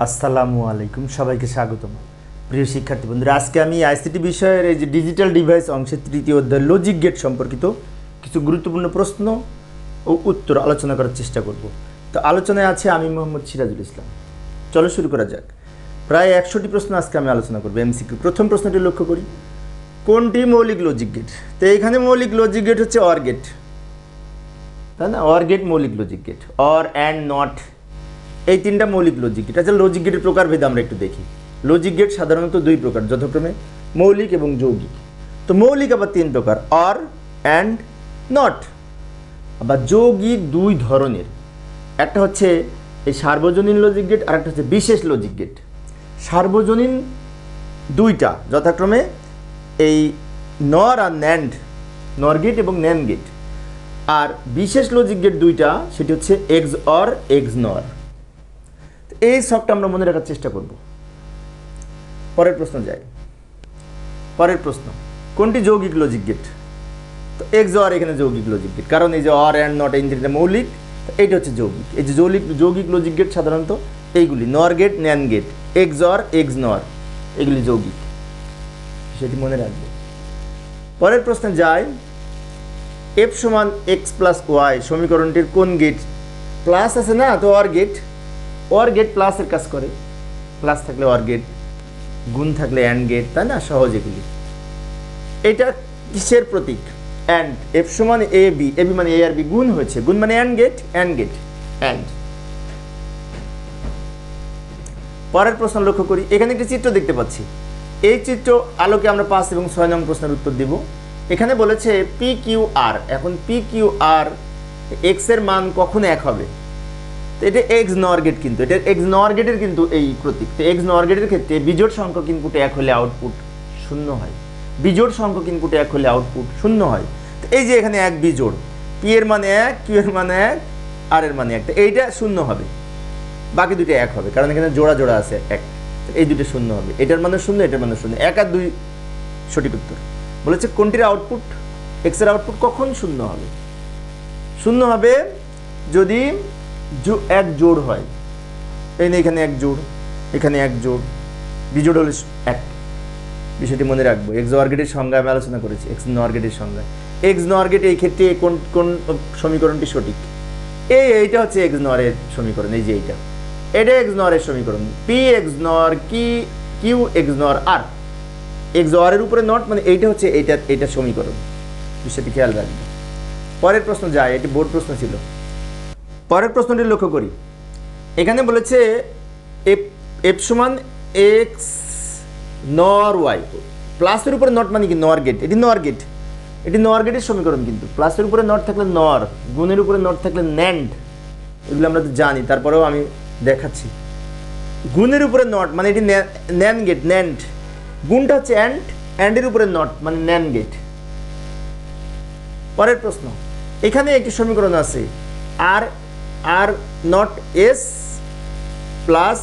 আসসালামু আলাইকুম, সবাইকে স্বাগতম। প্রিয় শিক্ষার্থী বন্ধুরা, আজকে আমি আইসিটি বিষয়ের এই যে ডিজিটাল ডিভাইস অংশের তৃতীয় অধ্যায় লজিক গেট সম্পর্কিত কিছু গুরুত্বপূর্ণ প্রশ্ন ও উত্তর আলোচনা করার চেষ্টা করব। তো আলোচনায় আছে আমি মোহাম্মদ সিরাজুল ইসলাম। চলো শুরু করা যাক। প্রায় 100টি প্রশ্ন আজকে আমি আলোচনা করবো এমসিকিউ। প্রথম প্রশ্নটি লক্ষ্য করি, কোনটি মৌলিক লজিক গেট? তো এখানে মৌলিক লজিক গেট হচ্ছে অর গেট, তাই না? অর গেট মৌলিক logic gate, OR AND NOT, এই তিনটা মৌলিক লজিক গেট। আচ্ছা, লজিক গেটের প্রকারভেদ আমরা একটু দেখি। লজিক গেট সাধারণত দুই প্রকার, যথাক্রমে মৌলিক এবং যৌগিক। তো মৌলিক আবার তিন প্রকার, অর অ্যান্ড নট। আবার যৌগিক দুই ধরনের, একটা হচ্ছে এই সার্বজনীন লজিক গেট, আর একটা হচ্ছে বিশেষ লজিক গেট। সার্বজনীন দুইটা যথাক্রমে এই নর আর ন্যান্ড, নর গেট এবং ন্যান্ড গেট। আর বিশেষ লজিক গেট দুইটা, সেটি হচ্ছে এক্স অর এক্স নর। এই সবটা আমরা মনে রাখার চেষ্টা করব। পরের প্রশ্ন যাই। পরের প্রশ্ন, কোনটি যৌগিক লজিক গেট? তো এক্স অর এখানে যৌগিক লজিক গেট, কারণ এই যে অর অ্যান্ড নট এই তিনটা মৌলিক, এইটা হচ্ছে যৌগিক। এই যে যৌগিক লজিক গেট সাধারণত এইগুলি NOR gate, NAND gate, X OR X NOR, এগুলি যৌগিক, সেটি মনে রাখবে। পরের প্রশ্নে যাই। এফ সমান এক্স প্লাস ওয়াই সমীকরণটির কোন গেট? প্লাস আছে না, তো অর গেট। অর গেট প্লাসের কাজ করে, প্লাস থাকলে অর গেট, গুণ থাকলে অ্যান্ড গেট, তাই না? সহজ এগুলি। এটা কিসের প্রতীক? অ্যান্ড। এফ সমান এ বি, এ বি মানে এ আর বি গুণ হয়েছে, গুণ মানে and gate, AND gate, AND. পরের প্রশ্ন লক্ষ্য করি, এখানে একটি চিত্র দেখতে পাচ্ছি। এই চিত্র আলোকে আমরা 5 এবং 6 নং প্রশ্নের উত্তর দিব। এখানে বলেছে পি কিউ আর। এখন পি কিউ আর এক্স এর মান কখন এক হবে? তো এটা এক্স নর গেট, কিন্তু এটা এক্স নর গেটের কিন্তু এই প্রতীক। তো এক্স নর গেটের ক্ষেত্রে বিজোড় সংখ্যক ইনপুটে এক হলে আউটপুট 0 হয়, বিজোড় সংখ্যক ইনপুটে এক হলে আউটপুট 0 হয়। তো এই যে এখানে এক বিজোড়, পি এর মানে 1, কিউ এর মানে 1, আর এর মানে 1, তো এইটা 0 হবে, বাকি দুটো এক হবে, কারণ এখানে জোড়া জোড়া আছে 1, এই দুটো 0 হবে। এটার মানে 0, এটার মানে 0, 1 আর 2 সঠিক উত্তর। বলেছে কোনটির আউটপুট, এক্স এর আউটপুট কখন 0 হবে? 0 হবে যদি এক জোড় হয়। এই না, এখানে এক জোড়, এখানে এক জোড়, বিজোড় হলে 1। বিষয়টি মনে রাখবো। এক্স নর গেটের সংজ্ঞা আমি আলোচনা করেছি, এক্স নর গেটের সংজ্ঞা। এক্স নর গেট এই ক্ষেত্রে কোন কোন সমীকরণটি সঠিক? এইটা হচ্ছে এক্স নরের সমীকরণ। এই যে এটা এক্স নরের সমীকরণ। পি এক্স নর কিউ এক্স নর আর, এক্স অরের উপরে নট, মানে এইটা হচ্ছে এইটা সমীকরণ। বিষয়টি খেয়াল রাখবে। পরের প্রশ্ন যায়, এটি বোর্ড প্রশ্ন ছিল। পরের প্রশ্নটি লক্ষ্য করি। এখানে বলেছে এফ সমান এক্স নর ওয়াই, প্লাসের উপরে নট মানে কি নর গেট, এটি নর গেট, এটি নর গেটের সমীকরণ। কিন্তু প্লাসের উপরে নট থাকলে নর, গুণের উপরে নট থাকলে ন্যান্ড, এগুলো আমরা তো জানি, তারপরেও আমি দেখাচ্ছি। গুণের উপরে নট মানে এটি ন্যান গেট, ন্যান্ড। গুণটা হচ্ছে অ্যান্ড, অ্যান্ডের উপরে নট মানে ন্যান গেট। পরের প্রশ্ন, এখানে একটি সমীকরণ আছে আর R not S plus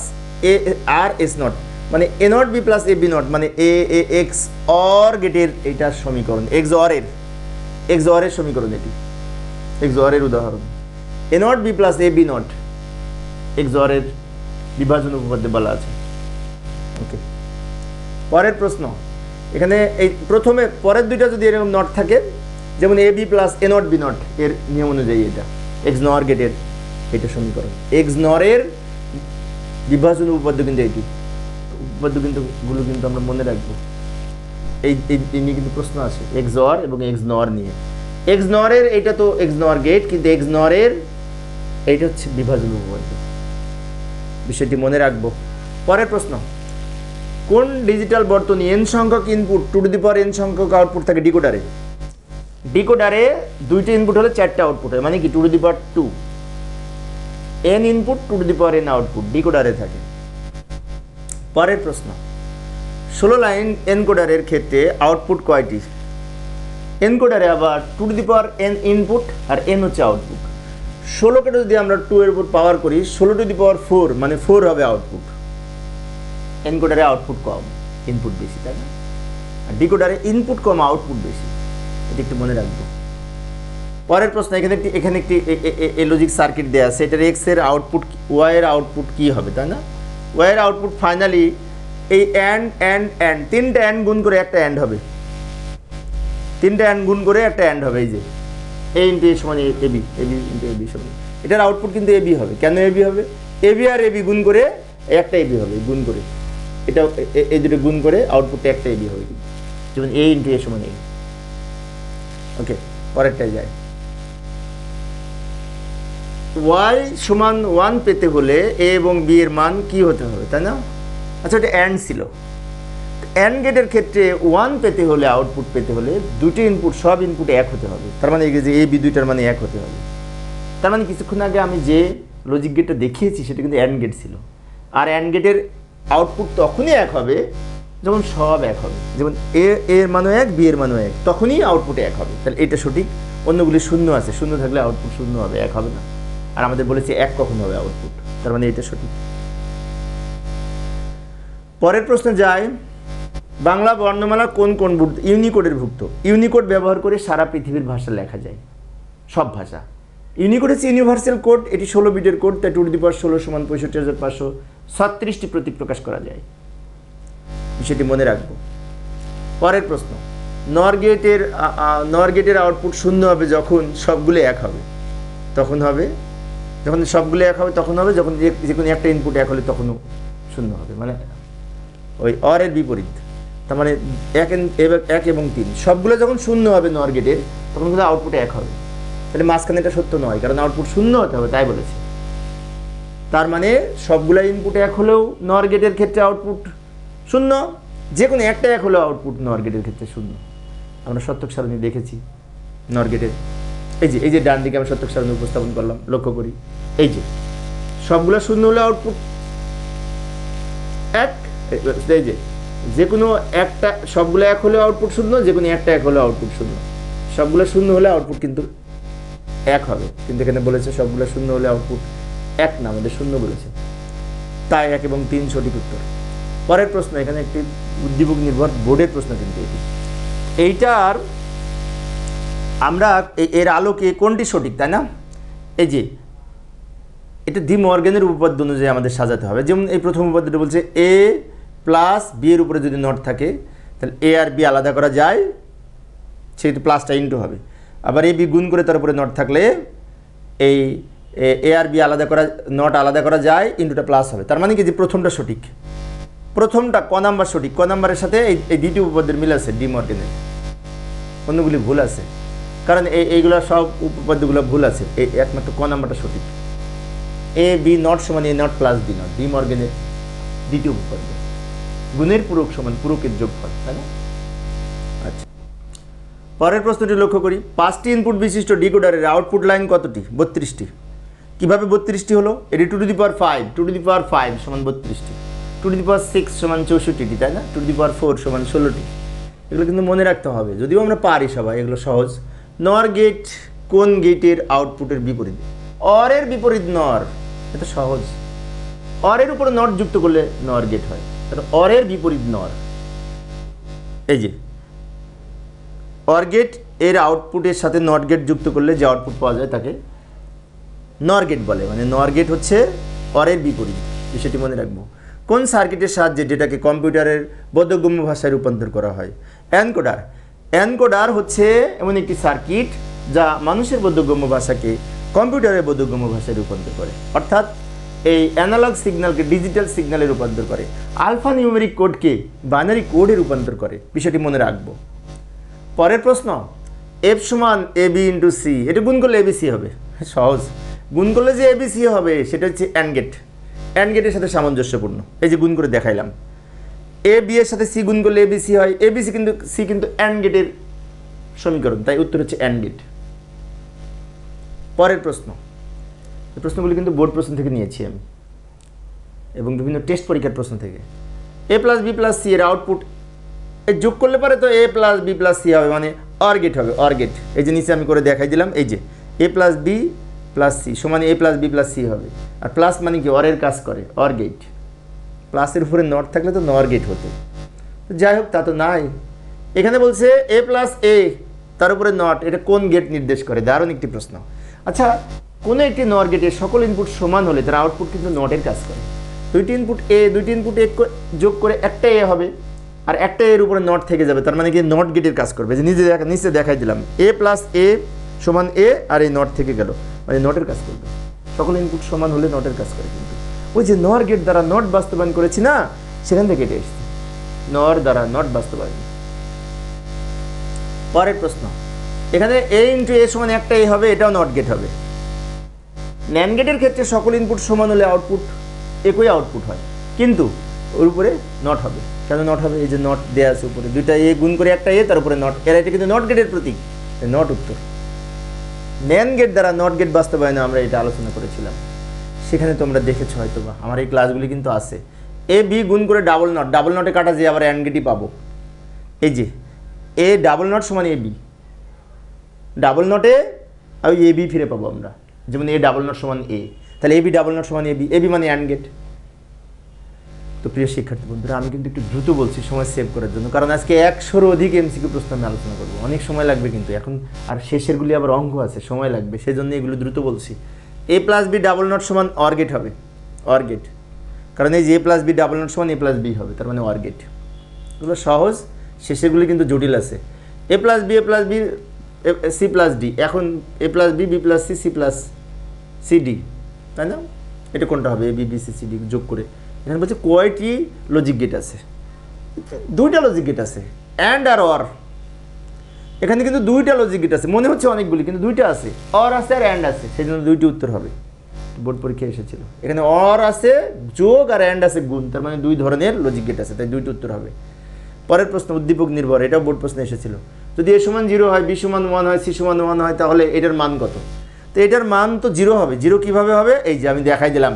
A R S not, মানে A not B plus A B not, মানে এ এক্স অর গেটের এটা সমীকরণ। এক্স অরের সমীকরণ, এটি এক্স অরের উদাহরণ। A not B plus A B not এক্স অরের বিভাজন উপপাদ্যে বলা আছে। ওকে, পরের প্রশ্ন। এখানে এই প্রথমে পরের দুইটা যদি এরকম নট থাকে, যেমন A B plus A not B not, এর নিয়ম অনুযায়ী এটা এক্স নর গেটের এটা সমীকরণ। এক্স নরের বিভাজন উপপাদ্য কিন্তু এটি, উপপাদ্য কিন্তু গুলো কিন্তু আমরা মনে রাখবো। এই নিয়ে কিন্তু প্রশ্ন আছে এক্স অর এবং এক্স নর নিয়ে। এক্স নরের এটা তো এক্স নর গেট, কিন্তু এক্স নরের এইটা হচ্ছে বিভাজন উপপাদ্য, বিষয়টি মনে রাখবো। পরের প্রশ্ন, কোন ডিজিটাল বর্তনী n সংখ্যক input two to the power n সংখ্যক আউটপুট থাকে ডিকোডারে? ডিকোডারে 2টা ইনপুট হলে 4টা আউটপুট হয়, মানে কি two to the power 2, n input two to the power n output ডিকোডারে থাকে। পরের প্রশ্ন, 16 লাইন এনকোডারের ক্ষেত্রে আউটপুট কয়টি? এনকোডারে আবার to to the power n input আর n হচ্ছে আউটপুট। 16কে যদি আমরা 2 এর উপর পাওয়ার করি, 16 টু দি পাওয়ার 4 মানে 4 হবে আউটপুট। এনকোডারে আউটপুট কম, ইনপুট বেশি, তাই না? আর ডিকোডারে ইনপুট কম, আউটপুট বেশি, এটা একটু মনে রাখবো। পরের প্রশ্ন, এখানে একটি লজিক সার্কিট দেয়া আছে, এটার এক্স এর আউটপুট ওয়াই এর আউটপুট কি হবে, তাই না? ওয়াইয়ের আউটপুট ফাইনালি এই অ্যান্ড তিনটা অ্যান্ড গুণ করে একটা অ্যান্ড হবে, তিনটা অ্যান্ড গুণ করে একটা অ্যান্ড হবে। এই যে এ ইন্টু এ সমান এবি, এবি ইন্টু এবি সমান, এটার আউটপুট কিন্তু এবি হবে। কেন এবি হবে? এবি আর এবি গুণ করে একটা এবি হবে, গুণ করে এটা এই দুটো গুণ করে আউটপুটটা একটা এবি হবে, যেমন এ ইন্টু এ সমান এ। ওকে, পরেরটায় যায়। ওয়াই সমান 1 পেতে হলে এ এবং বি এর মান কি হতে হবে, তাই না? আচ্ছা, এটা অ্যান্ড ছিল। অ্যান্ড গেটের ক্ষেত্রে 1 পেতে হলে, আউটপুট পেতে হলে দুটি ইনপুট, সব ইনপুট এক হতে হবে। তার মানে এই যে এ বি দুইটার মানে এক হতে হবে। তার মানে কিছুক্ষণ আগে আমি যে লজিক গেটটা দেখিয়েছি সেটা কিন্তু অ্যান্ড গেট ছিল। আর অ্যান্ড গেটের আউটপুট তখনই এক হবে যখন সব এক হবে, যেমন এ এর মানও এক, বি এর মানও এক, তখনই আউটপুট এক হবে। তাহলে এটা সঠিক। অন্যগুলি শূন্য আছে, শূন্য থাকলে আউটপুট শূন্য হবে, এক হবে না। আর আমাদের বলেছে এক কখন হবে আউটপুট, তার মানে এটা সঠিক। পরের প্রশ্নে যায়, বাংলা বর্ণমালা কোন কোন ইউনিকোডের ভুক্ত? ইউনিকোড ব্যবহার করে সারা পৃথিবীর ভাষা লেখা যায়, সব ভাষা। ইউনিকোড হচ্ছে ইউনিভার্সাল কোড, এটি 16 বিটের কোড, তাই 2^16 সমান 65,536টি প্রতীক প্রকাশ করা যায়, সেটি মনে রাখবো। পরের প্রশ্ন, নর গেটের আউটপুট শূন্য হবে যখন সবগুলো এক হবে, তখন হবে যখন সবগুলো এক হবে, তখন হবে যখন যে কোনো একটা ইনপুট এক হলে তখনও শূন্য হবে, মানে ওই অরের বিপরীত। তার মানে 1 এবং 3 সবগুলো যখন শূন্য হবে নর গেটের, তখন কিন্তু আউটপুট এক হবে। তাহলে মাঝখানে এটা সত্য নয়, কারণ আউটপুট শূন্য হতে হবে, তাই বলেছে। তার মানে সবগুলো ইনপুট এক হলেও নর গেটের ক্ষেত্রে আউটপুট শূন্য, যে কোনো একটা এক হলেও আউটপুট নর গেটের ক্ষেত্রে শূন্য। আমরা সত্যক সারণী দেখেছি নর গেটের। এই যে ডান দিকে আমি সত্যক সারণী উপস্থাপন করলাম, লক্ষ্য করি। এই যে সবগুলো শূন্য হলে আউটপুট এক, এই যে কোনো একটা, সবগুলো এক হলে আউটপুট শূন্য, যে কোনো একটা এক হলে আউটপুট শূন্য। সবগুলো শূন্য হলে আউটপুট কিন্তু এক হবে, কিন্তু এখানে বলেছে সবগুলো শূন্য হলে আউটপুট এক না, আমাদের শূন্য বলেছে, তাই 1 এবং 3 সঠিক উত্তর। পরের প্রশ্ন, এখানে একটি উদ্দীপক নির্ভর বোর্ডের প্রশ্ন, কিন্তু এইটার আমরা এর আলোকে কোনটি সঠিক, তাই না? এই যে এটা ডি মর্গানের উপপাদ্য অনুযায়ী আমাদের সাজাতে হবে। যেমন এই প্রথম উপপাদ্যটা বলছে এ প্লাস বি এর উপরে যদি নট থাকে, তাহলে এ আর বি আলাদা করা যায়, সেহেতু প্লাসটা ইন্টু হবে। আবার এ বি গুণ করে তার উপরে নট থাকলে এই এ আর বি আলাদা করা, নট আলাদা করা যায়, ইন্টুটা প্লাস হবে। তার মানে কি যে প্রথমটা সঠিক, প্রথমটা ক নাম্বার সঠিক, ক নাম্বারের সাথে এই দ্বিতীয় উপপাদ্যের মিল আছে ডি মর্গানের, অন্যগুলি ভুল আছে, কারণ এইগুলো সব উপপাদ্যগুলো ভুল আছে, এই একমাত্র ক নাম্বারটা সঠিক। এ বি নট সমান A not plus B not, ডি মর্গানের দ্বিতীয় উপপাদ্য। গুণের পূরক সমান পূরকের যোগফল, তাই না? আচ্ছা, পরের প্রশ্নটি লক্ষ্য করি। 5টি ইনপুট বিশিষ্ট ডিকোডারের আউটপুট লাইন কতটি? 32টি। কীভাবে 32টি হলো? এটি 2^5, 2^5 সমান 32টি, 2^6 সমান 64টি, তাই না? 2^4 সমান 16টি। এগুলো কিন্তু মনে রাখতে হবে, যদিও আমরা পারি সবাই, এগুলো সহজ। নর গেট কোন গেটের আউটপুটের বিপরীত? অরের বিপরীত নর, এটা সহজ। অরের উপরে নট যুক্ত করলে নর গেট হয়, তাহলে অরের বিপরীত নর। এই যে অর গেট এর আউটপুটের সাথে নট গেট যুক্ত করলে যে আউটপুট পাওয়া যায় তাকে নর গেট বলে, মানে নর গেট হচ্ছে অরের বিপরীত, সেটি মনে রাখবো। কোন সার্কিটের সাহায্যে ডেটাকে কম্পিউটারের বোধগম্য ভাষায় রূপান্তর করা হয়? এনকোডার। এনকোডার হচ্ছে এমন একটি সার্কিট যা মানুষের বোধগম্য ভাষাকে কম্পিউটারের বোধগম্য ভাষায় রূপান্তর করে, অর্থাৎ এই অ্যানালগ সিগন্যালকে ডিজিটাল সিগন্যালে রূপান্তর করে, আলফা নিউমেরিক কোডকে বাইনারি কোডে রূপান্তর করে, বিষয়টি মনে রাখবো। পরের প্রশ্ন, এফ সমান এ বি ইন্টু সি, এটা গুণ করলে এবিসি হবে, সহজ। গুণ করলে যে এবিসি হবে সেটা হচ্ছে অ্যান্ড গেট, অ্যান্ড গেটের সাথে সামঞ্জস্যপূর্ণ। এই যে গুণ করে দেখাইলাম, এ বি এর সাথে সি গুণ করলে এবিসি হয়, এবিসি কিন্তু সি কিন্তু অ্যান্ড গেটের সমীকরণ, তাই উত্তর হচ্ছে অ্যান্ড গেট। পরের প্রশ্ন, এই প্রশ্নগুলি কিন্তু বোর্ড প্রশ্ন থেকে নিয়েছি আমি এবং বিভিন্ন টেস্ট পরীক্ষার প্রশ্ন থেকে। এ প্লাস বি প্লাস সি এর আউটপুট এই যোগ করলে পারে তো এ প্লাস বি প্লাস সি হবে, মানে অর গেট হবে, অর গেট। এই যে নিচে আমি করে দেখাই দিলাম, এই যে A plus B plus C সমান এ প্লাস বি প্লাস সি হবে। আর প্লাস মানে কি অরের কাজ করে, অর গেট। প্লাসের উপরে নট থাকলে তো নর গেট হতো, যাই হোক তা তো নাই। এখানে বলছে এ প্লাস এ, তার উপরে নট, এটা কোন গেট নির্দেশ করে? দারুণ একটি প্রশ্ন। আচ্ছা, কোনো একটি নর গেটের সকল ইনপুট সমান হলে তার আউটপুট কিন্তু নটের কাজ করে। দুইটি ইনপুট এ যোগ করে একটা এ হবে, আর একটা এর উপরে নট থেকে যাবে, তার মানে কি নট গেটের কাজ করবে। যে নিচে দেখাই দিলাম এ প্লাস এ সমান এ, আর এই নট থেকে গেল, মানে নটের কাজ করবে। সকল ইনপুট সমান হলে নটের কাজ করে। কিন্তু ওই যে নর গেট দ্বারা নট বাস্তবায়ন করেছি না, সেখান থেকে এটা এসছে, নর দ্বারা নট বাস্তবায়ন। পরের প্রশ্ন, এখানে এ ইন্টু এ সমান একটা এ হবে, এটাও নট গেট হবে। ন্যান্ড গেটের ক্ষেত্রে সকল ইনপুট সমান হলে আউটপুট একই আউটপুট হয়, কিন্তু ওর উপরে নট হবে। কেন নট হবে? এই যে নট দেওয়া আছে উপরে, দুইটা এ গুণ করে একটা এ, তার উপরে নট, এর এটা কিন্তু নট গেটের প্রতীক, নট উত্তর। ন্যান্ড গেট দ্বারা নট গেট বাস্তবায়নে আমরা এটা আলোচনা করেছিলাম, সেখানে তোমরা দেখেছো হয়তো বা, আমার এই ক্লাসগুলি কিন্তু আছে। এ বি গুণ করে ডাবল নটে কাটা যে আবার অ্যান্ড গেটই পাবো। এই যে এ ডাবল নট সমান এ বি, ডাবল নটে আমি এ বি ফিরে পাবো আমরা, যেমন এ ডাবল নট সমান এ, তাহলে এ বি ডাবল নট সমান এ বি মানে অ্যান্ড গেট। তো প্রিয় শিক্ষার্থী বন্ধুরা, আমি কিন্তু একটু দ্রুত বলছি সময় সেভ করার জন্য, কারণ আজকে 100-র অধিক এমসিকিউ প্রশ্ন আমি আলোচনা করবো, অনেক সময় লাগবে কিন্তু এখন, আর শেষেরগুলি আবার অঙ্ক আছে, সময় লাগবে, সেজন্য এগুলো দ্রুত বলছি। এ প্লাস বি ডাবল নট সমান অর গেট হবে, অর গেট, কারণ এই যে A plus B double not সমান এ প্লাস বি হবে, তার মানে অর গেট। এগুলো সহজ, শেষেরগুলি কিন্তু জটিল আছে। A plus B C plus D, এখন A plus B plus C plus C D, তাই না? এটা কোনটা হবে? A B C C D যোগ করে, এখানে বলছে কয়টি লজিক গেট আছে? দুইটা লজিক গেট আছে, অ্যান্ড আর অর। এখানে কিন্তু দুইটা লজিক গেট আছে, মনে হচ্ছে অনেকগুলি, কিন্তু দুইটা আছে, অর আছে আর অ্যান্ড আছে, সেই জন্য দুইটি উত্তর হবে। বোর্ড পরীক্ষা এসেছিল, এখানে অর আছে যোগ আর অ্যান্ড আছে গুণ, তার মানে দুই ধরনের লজিক গেট আছে, তাই দুইটি উত্তর হবে। পরের প্রশ্ন, উদ্দীপক নির্ভর, এটাও বোর্ড প্রশ্ন এসেছিল। যদি এ সমান 0 হয়, বি সমান 1 হয়, সি সমান 1 হয়, তাহলে এটার মান কত? তো এটার মান তো 0 হবে। 0 কিভাবে হবে? এই যে আমি দেখাই দিলাম,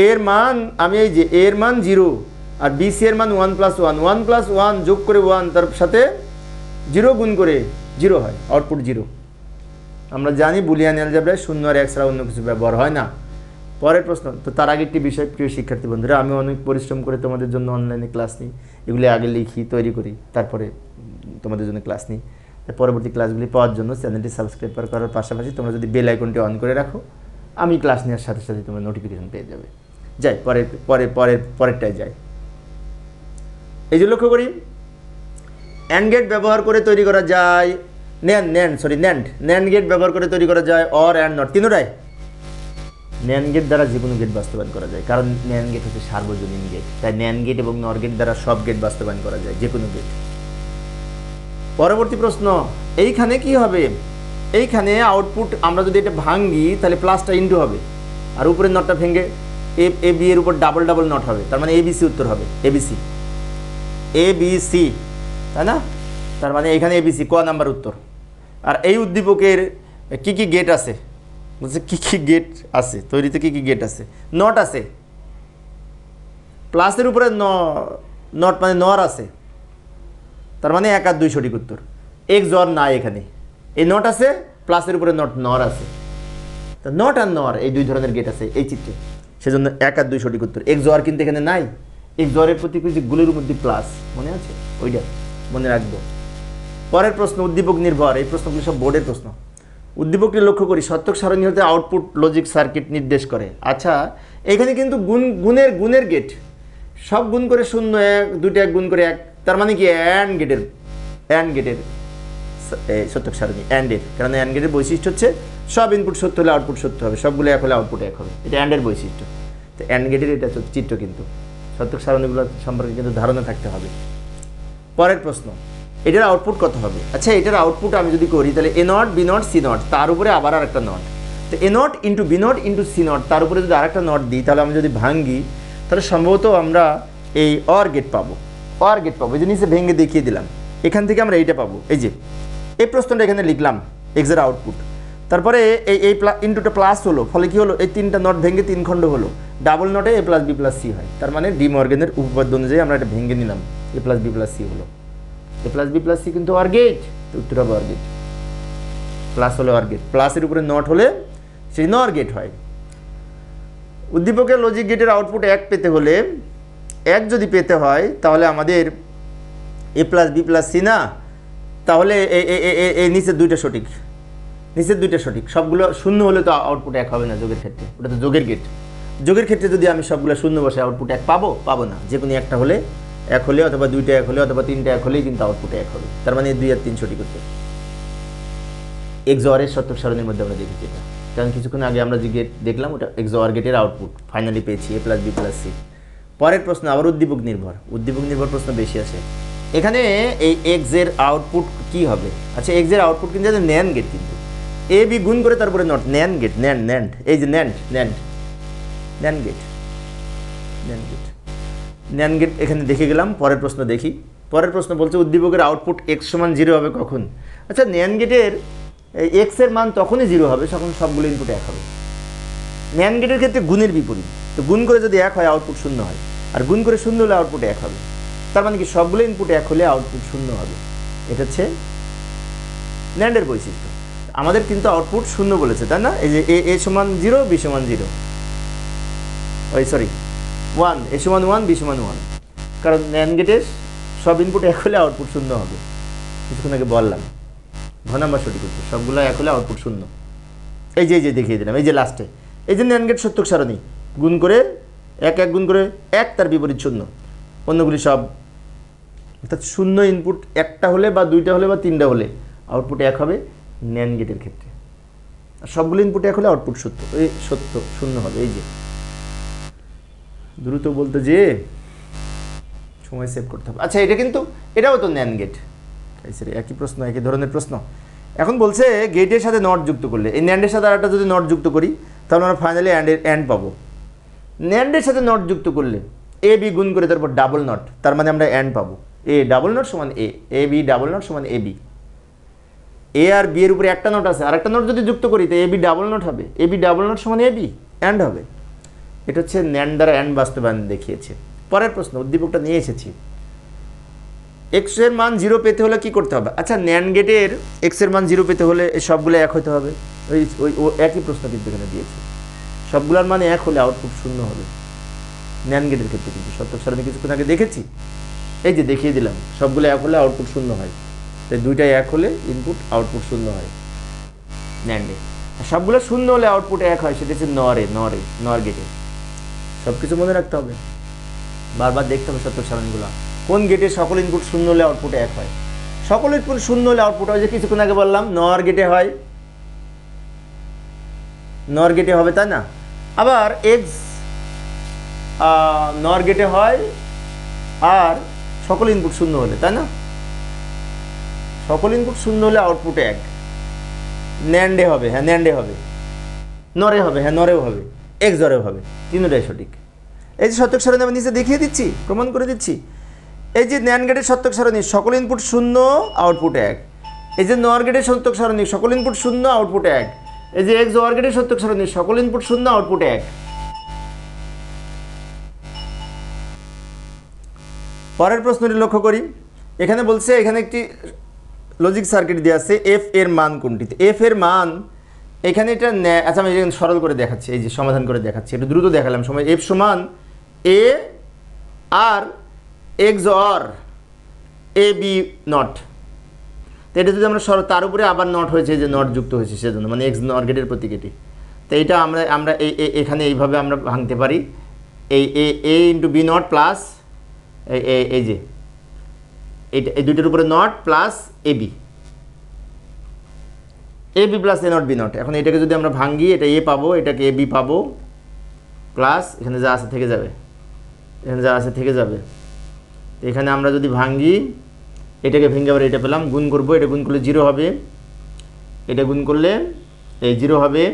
এর মান, আমি এই যে এর মান 0 আর বি সি এর মান 1 + 1 যোগ করে 1, তার সাথে 0 গুণ করে 0 হয়, আউটপুট 0। আমরা জানি বুলিয়ান অ্যালজেব্রায় 0 আর 1 ছাড়া অন্য কিছু ব্যবহার হয় না। পরের প্রশ্ন, তো তার আগে একটি বিষয়, প্রিয় শিক্ষার্থী বন্ধুরা, আমি অনেক পরিশ্রম করে তোমাদের জন্য অনলাইনে ক্লাস নিই, এগুলি আগে লিখি, তৈরি করি, তারপরে তোমাদের জন্য ক্লাস নিই। পরবর্তী ক্লাসগুলি পাওয়ার জন্য চ্যানেলটি সাবস্ক্রাইব করার পাশাপাশি তোমরা যদি বেল আইকনটি অন করে রাখো, আমি ক্লাস নেওয়ার সাথে সাথে তোমরা নোটিফিকেশন পেয়ে যাবে। যাই পরেরটায় যাই। এই যে লক্ষ্য করি, অ্যান্ড গেট ব্যবহার করে তৈরি করা যায়, ন্যান্ড গেট ব্যবহার করে তৈরি করা যায় অর অ্যান্ড নট, তিনটাই ন্যান্ড গেট দ্বারা যে কোনো গেট বাস্তবায়ন করা যায়, কারণ ন্যান্ড গেট হচ্ছে সার্বজনীন গেট, তাই ন্যান্ড গেট এবং নর গেট দ্বারা সব গেট বাস্তবায়ন করা যায়, যে কোনো গেট। পরবর্তী প্রশ্ন, এইখানে কি হবে? এইখানে আউটপুট আমরা যদি এটা ভাঙি, তাহলে প্লাসটা ইন্টু হবে, আর উপরের নটটা ভেঙে এ বি এর উপর ডাবল নট হবে, তার মানে এবিসি উত্তর হবে, এবিসি, তাই না? তার মানে এখানে এবিসি ক নাম্বার উত্তর। আর এই উদ্দীপকের কি কি গেট আছে? বলছে কি কি গেট আছে, তৈরিতে কি কি গেট আছে? নট আছে, প্লাসের উপরে নট মানে নর আছে, তার মানে 1 আর 2 সঠিক উত্তর। এক্স অর নাই, এখানে এই নট আছে, প্লাসের উপরে নর আছে, তো নট আর নর এই দুই ধরনের গেট আছে এই চিত্রে, সেজন্য 1 আর 2 সঠিক উত্তর। এক্স অর কিন্তু এখানে নাই, এক্স অরের প্রতীক যে গুলির মধ্যে প্লাস, মনে আছে? ওইটা মনে রাখবো। পরের প্রশ্ন, উদ্দীপক নির্ভর, এই প্রশ্নগুলি সব বোর্ডের প্রশ্ন। উদ্দীপকটি লক্ষ্য করি, সত্যক সারণী হতে আউটপুট লজিক সার্কিট নির্দেশ করে। আচ্ছা, এখানে কিন্তু গুণের গেট, সব গুণ করে 0 1 2টা 1 গুণ করে 1, তার মানে কি অ্যান্ড গেটের সত্যক সারণী, অ্যান্ডের, কারণ অ্যান্ড গেটের বৈশিষ্ট্য হচ্ছে সব ইনপুট সত্য হলে আউটপুট সত্য হবে, সবগুলো 1 হলে আউটপুট 1 হবে, এটা অ্যান্ডের বৈশিষ্ট্য। তো অ্যান্ড গেটের এটা চিত্র, কিন্তু সত্যক সারণীগুলো সম্পর্কে কিন্তু ধারণা থাকতে হবে। পরের প্রশ্ন, এটার আউটপুট কত হবে? আচ্ছা, এটার আউটপুট আমি যদি করি, তাহলে A not B not C not, তার উপরে আবার আরেকটা নট, তো A not into B not into C not, তার উপরে যদি আরেকটা নট দিই, তাহলে আমি যদি ভাঙ্গি, তাহলে সম্ভবত আমরা এই অর গেট পাবো, এই যে নিচে ভেঙে দেখিয়ে দিলাম, এখান থেকে আমরা এইটা পাবো। এই যে এই প্রশ্নটা এখানে লিখলাম, এক্সের আউটপুট, তারপরে এই ইন্টুটা প্লাস হলো, ফলে কি হলো, এই 3টা নট ভেঙে 3 খণ্ড হলো, ডাবল নটে এ প্লাস বি প্লাস সি হয়, তার মানে ডি মর্গেনের উপপাদ্য অনুযায়ী আমরা এটা ভেঙে নিলাম, এ প্লাস বি প্লাস সি হলো, এ প্লাস বি প্লাস সি কিন্তু অর গেট, উত্তর হবে অর গেট, প্লাস হলে অর গেট, প্লাসের উপরে নট হলে সেই নর গেট হয়। উদ্দীপকের লজিক গেটের আউটপুট 1 পেতে হলে, 1 যদি পেতে হয়, তাহলে আমাদের এ প্লাস বি প্লাস সি না, তাহলে এই নিচের দুইটা সঠিক, সবগুলো 0 হলে তো আউটপুট 1 হবে না যোগের ক্ষেত্রে, ওটা তো যোগের গেট। যোগের ক্ষেত্রে যদি আমি সবগুলো শূন্য বসে আউটপুট 1 পাবো পাবো না, যে কোনো একটা হলে 1 হলে অথবা 2টা 1 হলে অথবা 3টা 1 হলেই কিন্তু আউটপুট 1 হবে। তার মানে 2 আর 3 সঠিক উত্তর। XOR এর সত্যক সারণীর মধ্যে আমরা দেখেছি এটা, কারণ কিছুক্ষণ আগে আমরা যে গেট দেখলাম ওটা XOR গেটের আউটপুট ফাইনালি পেয়েছি A + B + C। পরের প্রশ্ন আবার উদ্দীপক নির্ভর প্রশ্ন বেশি আসে। এখানে এই X এর আউটপুট কি হবে? আচ্ছা, X এর আউটপুট কিন্তু NAND গেট, কিন্তু A B গুণ করে তারপরে নট NAND গেট, NAND এই যে NAND গেট এখানে দেখে গেলাম। পরের প্রশ্ন দেখি। পরের প্রশ্ন বলছে উদ্দীপকের আউটপুট X = 0 হবে কখন? আচ্ছা, NAND গেটের X এর মান তখনই 0 হবে যখন সবগুলো ইনপুট 1 হবে। NAND গেটের ক্ষেত্রে গুণের বিপরীত, তো গুণ করে যদি 1 হয় আউটপুট 0 হয়, আর গুণ করে 0 হলে আউটপুট 1 হবে। তার মানে কি সবগুলো ইনপুট 1 হলে আউটপুট 0 হবে। এটা হচ্ছে NAND এর বৈশিষ্ট্য। আমাদের কিন্তু আউটপুট 0 বলেছে, তাই না? এই যে A = 0, B = 0, 1, A = 1, B = 1, কারণ NAND গেটের সব ইনপুট 1 হলে আউটপুট 0 হবে। কিছুক্ষণ আগে বললাম, ঘ নাম্বার সঠিক উত্তর, সবগুলো 1 হলে আউটপুট 0। এই যে দেখিয়ে দিলাম, এই যে লাস্টে এই যে NAND গেট সত্যক সারণী, গুণ করে 1 গুণ করে 1, তার বিপরীত 0, অন্যগুলি সব, অর্থাৎ 0 ইনপুট 1টা হলে বা 2টা হলে বা 3টা হলে আউটপুট 1 হবে NAND গেটের ক্ষেত্রে। আর সবগুলো ইনপুট 1 হলে আউটপুট 0 হবে। এই যে দ্রুত বলতে যে সময় সেভ করতে হবে। আচ্ছা, এটা কিন্তু এটাও তো NAND গেট, একই প্রশ্ন, একই ধরনের প্রশ্ন। এখন বলছে গেটের সাথে নট যুক্ত করলে, এই NAND এর সাথে আরেকটা যদি নট যুক্ত করি তাহলে আমরা ফাইনালি অ্যান্ড পাবো। NAND এর সাথে নট যুক্ত করলে A B গুণ করে তারপর ডাবল নট, তার মানে আমরা অ্যান্ড পাবো। A ডাবল নট সমান A B ডাবল নট সমান AB। A আর B এর উপরে একটা নট আছে, আরেকটা নট যদি যুক্ত করি তো AB ডাবল নট হবে, AB ডাবল নট সমান AB, অ্যান্ড হবে। এটা হচ্ছে NAND দ্বারা অ্যান্ড বাস্তবায়ন দেখিয়েছে। পরের প্রশ্ন, উদ্দীপকটা নিয়ে এসেছি। X এর মান 0 পেতে হলে কি করতে হবে? আচ্ছা, NAND গেটের X এর মান 0 পেতে হলে সবগুলো 1 হতে হবে। ওই একই প্রশ্ন কিন্তু এখানে দিয়েছে, সবগুলোর মানে 1 হলে আউটপুট 0 হবে NAND গেটের ক্ষেত্রে। কিন্তু সত্যক সারণী কিছুক্ষণ আগে দেখেছি, এই যে দেখিয়ে দিলাম, সবগুলো 1 হলে আউটপুট 0 হয়, তাই 2টাই 1 হলে ইনপুট আউটপুট 0 হয় NAND-এ। আর সবগুলো 0 হলে আউটপুট 1 হয়, সেটা হচ্ছে NOR গেটে। সব কিছু মনে রাখতে হবে, বারবার দেখতে হবে সত্যক সারণীগুলো। কোন গেটে সকল ইনপুট 0 হলে আউটপুট 1 হয়? সকল ইনপুট 0 হলে আউটপুট হয়, যে কিছুক্ষণ আগে বললাম NOR গেটে হয়, NOR গেটে হবে, তাই না? আবার X NOR গেটে হয়, আর সকল ইনপুট 0 হলে, তাই না? সকল ইনপুট 0 হলে আউটপুট 1 NAND-এ হবে, হ্যাঁ NAND-এ হবে, NOR-এ হবে, হ্যাঁ NOR-এও হবে, XOR-এও হবে, তিনটাই সঠিক। এই যে সত্যক সারণী আমি নিচে দেখিয়ে দিচ্ছি, প্রমাণ করে দিচ্ছি। এই যে NAND গেটের সত্যক সারণী, সকল ইনপুট 0, আউটপুট 1। এই যে NOR গেটের সত্যক সারণী, সকল ইনপুট 0, আউটপুট 1। এই যে XOR গেটের সত্যক সারণী, সকল ইনপুট 0, আউটপুট 1। পরের প্রশ্নটি লক্ষ্য করি। এখানে বলছে, এখানে একটি লজিক সার্কিট দেওয়া আছে, F এর মান কোনটি? F এর মান এখানে এটা, আচ্ছা আমি সরল করে দেখাচ্ছি, এই যে সমাধান করে দেখাচ্ছি, একটু দ্রুত দেখালাম। সময় F সমান A আর XOR AB নট, তো এটা যদি আমরা তার উপরে আবার নট হয়েছে, যে নট যুক্ত হয়েছে সেজন্য, মানে X NOR গেটের প্রতীক এটি। তো এটা আমরা এখানে এইভাবে আমরা ভাঙতে পারি, এই A × B নট প্লাস এই যে এইটা, এই দুইটার উপরে not plus AB plus A not B not. এখন এটাকে যদি আমরা ভাঙি, এটা A পাবো, এটাকে AB পাবো, প্লাস এখানে যা আছে থেকে যাবে, এখানে যা আছে থেকে যাবে। এখানে আমরা যদি ভাঙি, এটাকে ভেঙে আবার এটা পেলাম, গুণ করবো, এটা গুণ করলে 0 হবে, এটা গুণ করলে এই 0 হবে,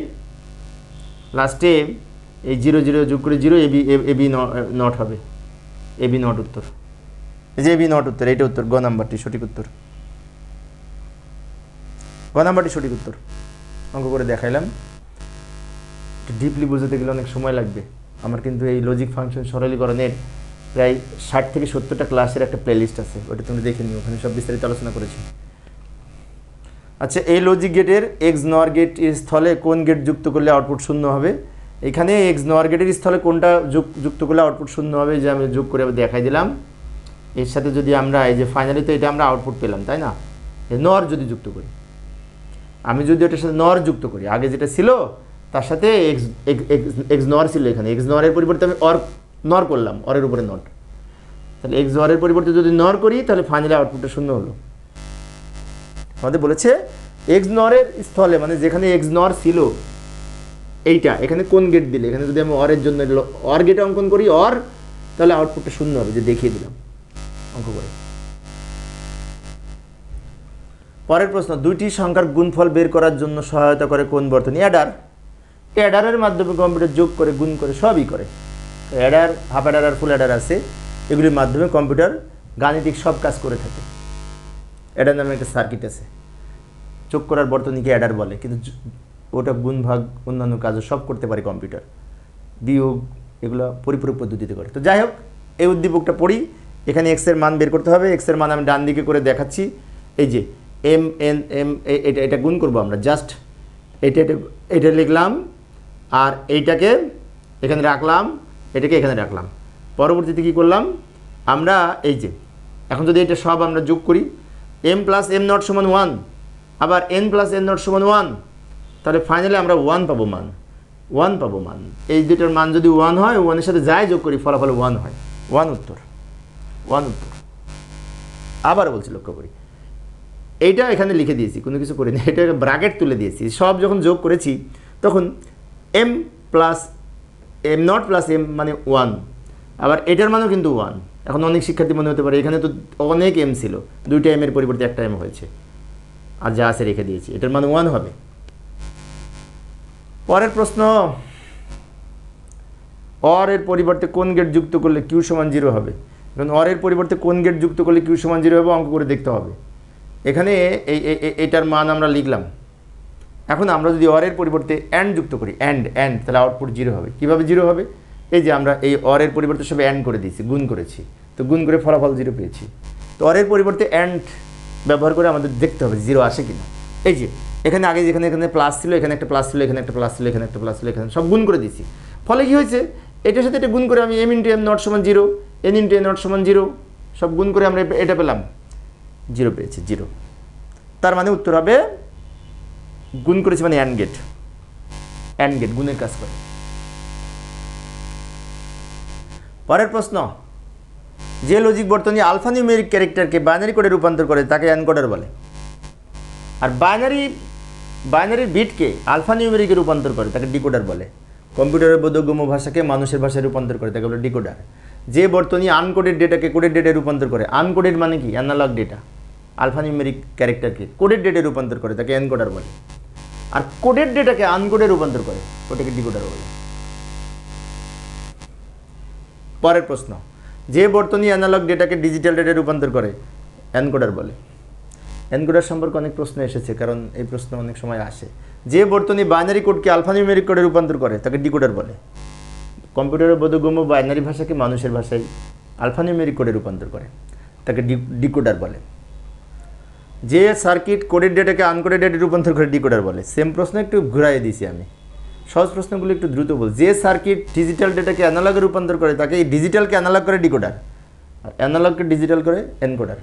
লাস্টে এই 0 0 যোগ করে 0, AB নট হবে, AB নট উত্তর। এই যে AB নট উত্তর, এইটা উত্তর, গ নাম্বারটি সঠিক উত্তর, গ নাম্বারটি সঠিক উত্তর। অঙ্ক করে দেখাইলাম, ডিপলি বুঝতে গেলে অনেক সময় লাগবে। আমার কিন্তু এই লজিক ফাংশন সরলীকরণের প্রায় 60 থেকে 70টা ক্লাসের একটা প্লেলিস্ট আছে, ওটা তুমি দেখে নিও, ওখানে সব বিস্তারিত আলোচনা করেছি। আচ্ছা, এই লজিক গেটের X NOR গেট স্থলে কোন গেট যুক্ত করলে আউটপুট 0 হবে? এখানে X NOR গেটের স্থলে কোনটা যুক্ত করলে আউটপুট 0 হবে, যে আমি যোগ করে দেখাই দিলাম। এর সাথে যদি আমরা এই যে ফাইনালি তো এটা আমরা আউটপুট পেলাম, তাই না? NOR যদি যুক্ত করি, আমি যদি এটার সাথে NOR যুক্ত করি, আগে যেটা ছিল তার সাথে এক্স এক্স নর ছিল, এখানে এক্স নরের পরিবর্তে আমি নর করলাম, অরের উপরে নট, তাহলে এক্স নরের পরিবর্তে যদি নর করি তাহলে ফাইনালি আউটপুটটা শূন্য হলো। আমাদের বলেছে এক্স নরের স্থলে, মানে যেখানে এক্স নর ছিল এইটা, এখানে কোন গেট দিলে, এখানে যদি আমি অরের জন্য অর গেট অঙ্কন করি অর, তাহলে আউটপুটটা শূন্য হবে, যে দেখিয়ে দিলাম অঙ্ক করে। পরের প্রশ্ন, দুইটি সংখ্যার গুণফল বের করার জন্য সহায়তা করে কোন বর্তনী? অ্যাডার। অ্যাডারের মাধ্যমে কম্পিউটার যোগ করে, গুণ করে, সবই করে। অ্যাডার, হাফ অ্যাডার আর ফুল অ্যাডার আছে, এগুলির মাধ্যমে কম্পিউটার গাণিতিক সব কাজ করে থাকে। অ্যাডার নামে একটা সার্কিট আছে, যোগ করার বর্তনীকে অ্যাডার বলে, কিন্তু ওটা গুণ ভাগ অন্যান্য কাজও সব করতে পারে কম্পিউটার, বিয়োগ এগুলো পরিপূরক পদ্ধতিতে করে। তো যাই হোক, এই উদ্দীপকটা পড়ি। এখানে এক্সের মান বের করতে হবে। এক্সের মান আমি ডান দিকে করে দেখাচ্ছি। এই যে এম এন এম, এটা গুণ করবো আমরা, জাস্ট এটা লিখলাম, আর এইটাকে এখানে রাখলাম, এটাকে এখানে রাখলাম। পরবর্তীতে কী করলাম আমরা, এই যে এখন যদি এটা সব আমরা যোগ করি, এম প্লাস এম নট সমান 1, আবার এন প্লাস এন নট সমান 1, তাহলে ফাইনালি আমরা 1 পাবো মান, 1 পাবো মান। এই দুটোর মান যদি 1 হয়, 1-এর সাথে যাই যোগ করি ফলাফল 1 হয়, 1 উত্তর, 1 উত্তর। আবার বলছি, লক্ষ্য করি, এইটা এখানে লিখে দিয়েছি, কোনো কিছু করিনি, এটা ব্র্যাকেট তুলে দিয়েছি। সব যখন যোগ করেছি তখন M plus M not plus M মানে 1, আবার এটার মানও কিন্তু 1। এখন অনেক শিক্ষার্থী মনে হতে পারে এখানে তো অনেক এম ছিল, 2টা এমের পরিবর্তে একটা এম হয়েছে, আর যা আছে রেখে দিয়েছি, এটার মান 1 হবে। পরের প্রশ্ন, অর এর পরিবর্তে কোন গেট যুক্ত করলে কিউ সমান 0 হবে? এখন অর এর পরিবর্তে কোন গেট যুক্ত করলে কিউ সমান 0 হবে অঙ্ক করে দেখতে হবে। এখানে এটার মান আমরা লিখলাম। এখন আমরা যদি অর এর পরিবর্তে অ্যান্ড যুক্ত করি, অ্যান্ড তাহলে আউটপুট 0 হবে। কীভাবে 0 হবে? এই যে আমরা এই অর এর পরিবর্তে সব অ্যান্ড করে দিয়েছি, গুণ করেছি, তো গুণ করে ফলাফল 0 পেয়েছি। তো অর এর পরিবর্তে অ্যান্ড ব্যবহার করে আমাদের দেখতে হবে 0 আসে কিনা। এই যে এখানে আগে যেখানে এখানে প্লাস ছিল, এখানে একটা প্লাস ছিল, এখানে একটা প্লাস ছিল, এখানে একটা প্লাস ছিল, এখানে সব গুণ করে দিয়েছি। ফলে কী হয়েছে, এটার সাথে এটা গুণ করে আমি এম ইন্টু এম নট সমান 0, এন ইন্টু এন নট সমান 0, সব গুণ করে আমরা এটা পেলাম, 0 পেয়েছি, 0। তার মানে উত্তর হবে, গুণ করেছি মানে অ্যান্ড গেট, অ্যান্ড গেট গুণের কাজ করে। পরের প্রশ্ন, যে লজিক বর্তনী আলফা নিউমেরিক ক্যারেক্টারকে বাইনারি কোডে রূপান্তর করে তাকে এনকোডার বলে, আর বাইনারির বিটকে আলফা নিউমেরিকে রূপান্তর করে তাকে ডিকোডার বলে। কম্পিউটারের বোধগম্য ভাষাকে মানুষের ভাষায় রূপান্তর করে তাকে বলে ডিকোডার। যে বর্তনী আনকোডেড ডেটাকে কোডেড ডেটায় রূপান্তর করে, আনকোডেড মানে কি, অ্যানালগ ডেটা, আলফা নিউমেরিক ক্যারেক্টারকে কোডেড ডেটায় রূপান্তর করে তাকে এনকোডার বলে। আর কোডেড ডেটাকে আনকোডে রূপান্তর করে ওটাকে ডিকোডার বলে। পরের প্রশ্ন, যে বর্তনী অ্যানালগ ডেটাকে ডিজিটাল ডেটায় রূপান্তর করে এনকোডার বলে। এনকোডার সম্পর্কে অনেক প্রশ্ন এসেছে, কারণ এই প্রশ্ন অনেক সময় আসে। যে বর্তনী বাইনারি কোডকে আলফা নিউমেরিক কোডে রূপান্তর করে তাকে ডিকোডার বলে। কম্পিউটারের বোধগম্য বাইনারি ভাষাকে মানুষের ভাষায় আলফা নিউমেরিক কোডে রূপান্তর করে তাকে ডিকোডার বলে। যে সার্কিট কোডেড ডেটাকে আনকোডেড ডেটায় রূপান্তর করে ডিকোডার বলে। সেম প্রশ্ন একটু ঘুরাই দিয়েছি আমি, সহজ প্রশ্নগুলো একটু দ্রুত বল। যে সার্কিট ডিজিটাল ডেটাকে অ্যানালগে রূপান্তর করে তাকে এই ডিজিটালকে অ্যানালগ করে ডিকোডার, আর অ্যানালগকে ডিজিটাল করে এনকোডার।